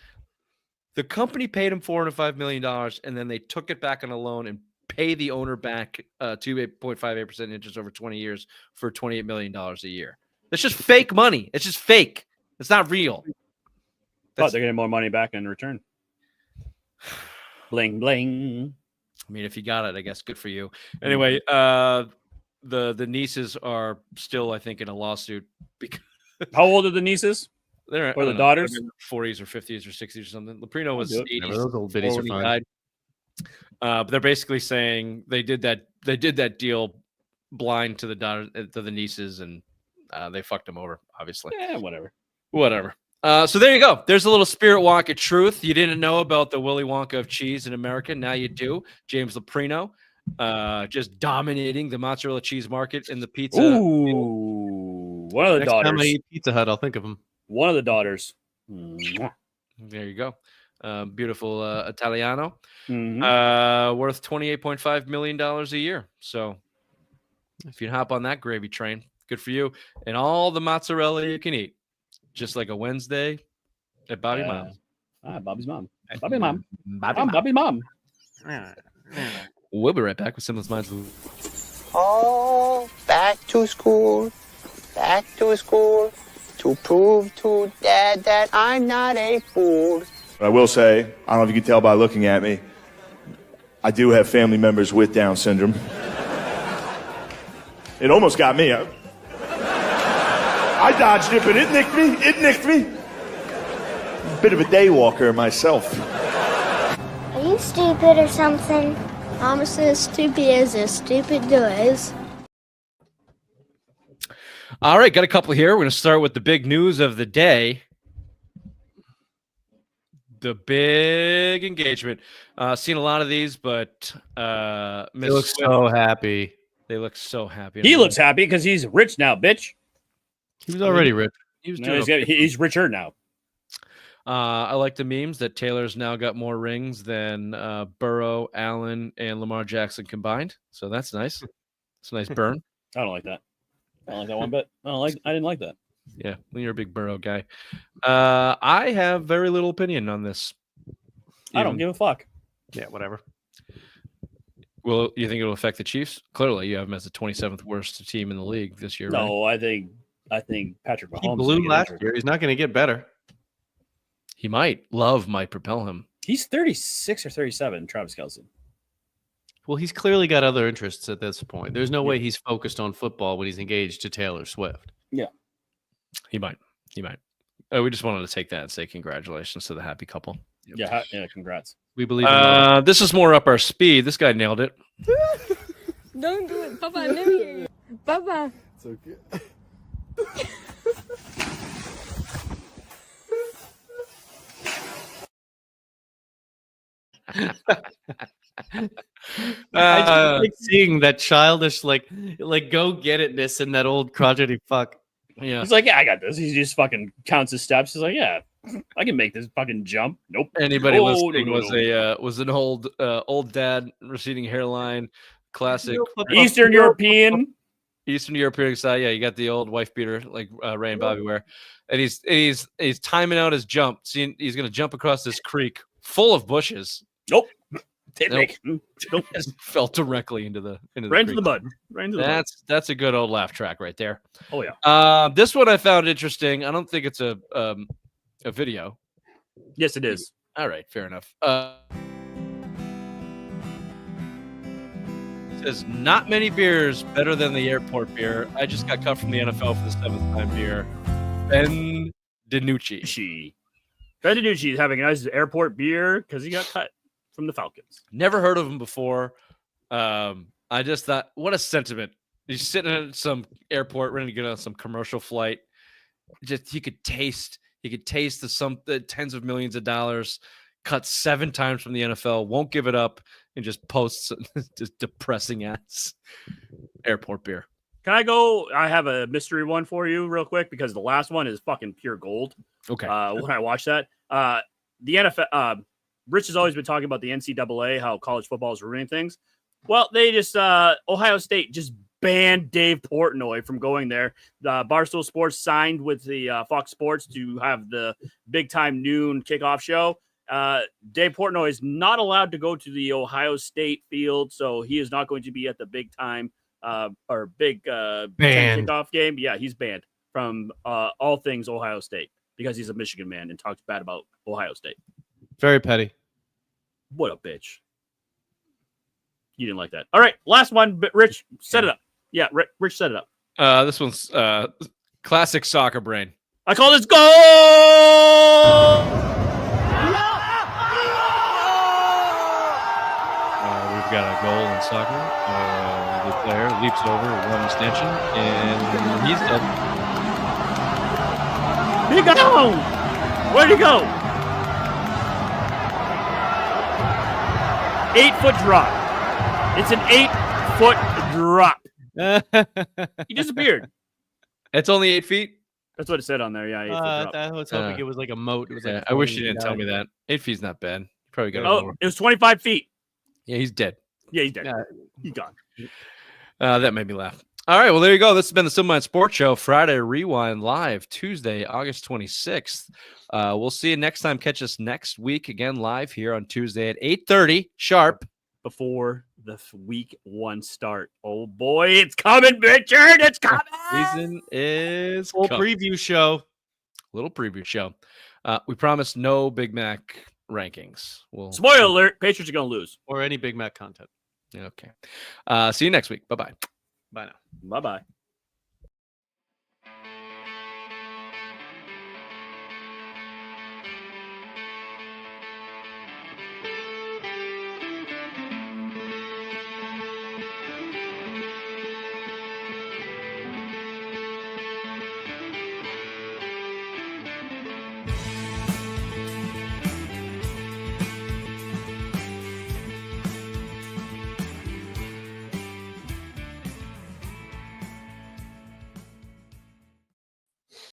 A: The company paid him $405 million, and then they took it back on a loan and pay the owner back 2.58% interest over 20 years for $28 million a year. That's just fake money. It's just fake. It's not real.
B: But they're getting more money back in return. Bling, bling.
A: I mean, if you got it, I guess good for you. Anyway, the nieces are still, I think, in a lawsuit. Because
B: how old are the nieces?
A: They're
B: or the daughters?
A: 40s or 50s or 60s or something. Leprino was 80s.
C: Those old biddies are fine.
A: Died. But they're basically saying they did that deal blind to the daughters, to the nieces, and they fucked them over. Obviously,
B: yeah, whatever.
A: So there you go. There's a little Spirit Wonka truth. You didn't know about the Willy Wonka of cheese in America. Now you do. James Leprino, just dominating the mozzarella cheese market in the pizza.
B: Ooh, one of the
C: Next
B: daughters.
C: time I eat Pizza Hut, I'll think of him.
B: One of the daughters.
A: There you go. Beautiful Italiano.
B: Mm-hmm.
A: Worth $28.5 million a year. So if you hop on that gravy train, good for you. And all the mozzarella you can eat. Just like a Wednesday at Bobby Mom's.
B: Bobby's mom. Bobby mom. Bobby mom.
A: We'll be right back with Simless Minds.
G: Oh, back to school to prove to Dad that I'm not a fool.
H: I will say, I don't know if you can tell by looking at me, I do have family members with Down syndrome. It almost got me. I dodged it, but it nicked me. Bit of a day walker myself.
I: Are you stupid or something? I'm as stupid as stupid does.
A: All right, got a couple here. We're going to start with the big news of the day. the big engagement. Seen a lot of these, but
C: they look so happy.
A: They look so happy.
B: He looks happy because he's rich now, bitch.
C: He was already rich.
A: He was
B: No,
A: doing
B: he's richer now.
A: I like the memes that Taylor's now got more rings than Burrow, Allen, and Lamar Jackson combined. So that's nice. It's a nice burn.
B: I don't like that. I don't like that one bit. I didn't like that.
A: Yeah, you're a big Burrow guy. I have very little opinion on this.
B: I don't give a fuck.
C: Yeah, whatever.
A: Well, you think it'll affect the Chiefs? Clearly, you have them as the 27th worst team in the league this year.
B: No, right? I think Patrick Mahomes.
C: He blew last year. He's not going to get better.
A: He might. Love might propel him.
B: He's 36 or 37, Travis Kelce.
C: Well, he's clearly got other interests at this point. There's no way he's focused on football when he's engaged to Taylor Swift.
B: Yeah.
A: He might. We just wanted to take that and say congratulations to the happy couple.
B: Yep. Yeah, congrats.
C: We believe in
A: this is more up our speed. This guy nailed it.
I: Don't do it, Papa. I never hear you. Papa.
J: It's okay.
C: I just like seeing that childish, like go get itness in that old crotchety fuck.
A: Yeah.
B: He's like, yeah, I got this. He just fucking counts his steps. He's like, yeah, I can make this fucking jump. Nope.
A: Anybody listening was an old dad, receding hairline, classic
B: Eastern European
A: style. Yeah, you got the old wife beater like Ray and Bobby wear, and he's timing out his jump. Seeing he's gonna jump across this creek full of bushes.
B: Nope.
A: Nope. Fell directly into the
B: right into the mud. Right into the mud.
A: That's a good old laugh track right there.
B: Oh yeah.
A: This one I found interesting. I don't think it's a video.
B: Yes, it is.
A: All right, fair enough. It says not many beers better than the airport beer. I just got cut from the NFL for the 7th time beer. Ben DiNucci.
B: Ben DiNucci is having a nice airport beer because he got cut from the Falcons.
A: Never heard of him before. I just thought, what a sentiment. He's sitting at some airport ready to get on some commercial flight. Just he could taste the tens of millions of dollars, cut 7 times from the NFL, won't give it up, and just posts just depressing ass airport beer.
B: Can I go? I have a mystery one for you real quick because the last one is fucking pure gold.
A: Okay.
B: When I watched that, the NFL, Rich has always been talking about the NCAA, how college football is ruining things. Well, they just, Ohio State just banned Dave Portnoy from going there. Barstool Sports signed with the Fox Sports to have the big time noon kickoff show. Dave Portnoy is not allowed to go to the Ohio State field, so he is not going to be at the big time or big kickoff game. Yeah, he's banned from all things Ohio State because he's a Michigan man and talks bad about Ohio State.
C: Very petty.
B: What a bitch. You didn't like that. All right, last one. But Rich, set it up. Yeah, Rich, set it up.
A: This one's classic soccer brain.
B: I call this goal!
A: We've got a goal in soccer. The player leaps over one extension, and he's dead.
B: He go! Where'd he go? 8-foot drop. It's an 8-foot drop. He disappeared.
A: It's only 8 feet.
B: That's what it said on there. Yeah, 8-foot drop.
C: I was hoping it was like a moat. It was like
A: I wish you didn't tell me that. 8 feet's not bad. You probably got
B: it. It was 25 feet.
A: Yeah, he's dead.
B: Yeah, he's dead. He's gone.
A: That made me laugh. All right, well, there you go. This has been the Silver Mind Sports Show, Friday Rewind live, Tuesday, August 26th. We'll see you next time. Catch us next week again live here on Tuesday at 8:30 sharp.
B: Before the week 1 start. Oh boy, it's coming, Richard. It's coming.
A: Season is
C: full preview show.
A: Little preview show. We promise no Big Mac rankings.
B: Spoiler alert, Patriots are going to lose.
C: Or any Big Mac content.
A: Okay. See you next week. Bye-bye.
C: Bye now.
B: Bye-bye.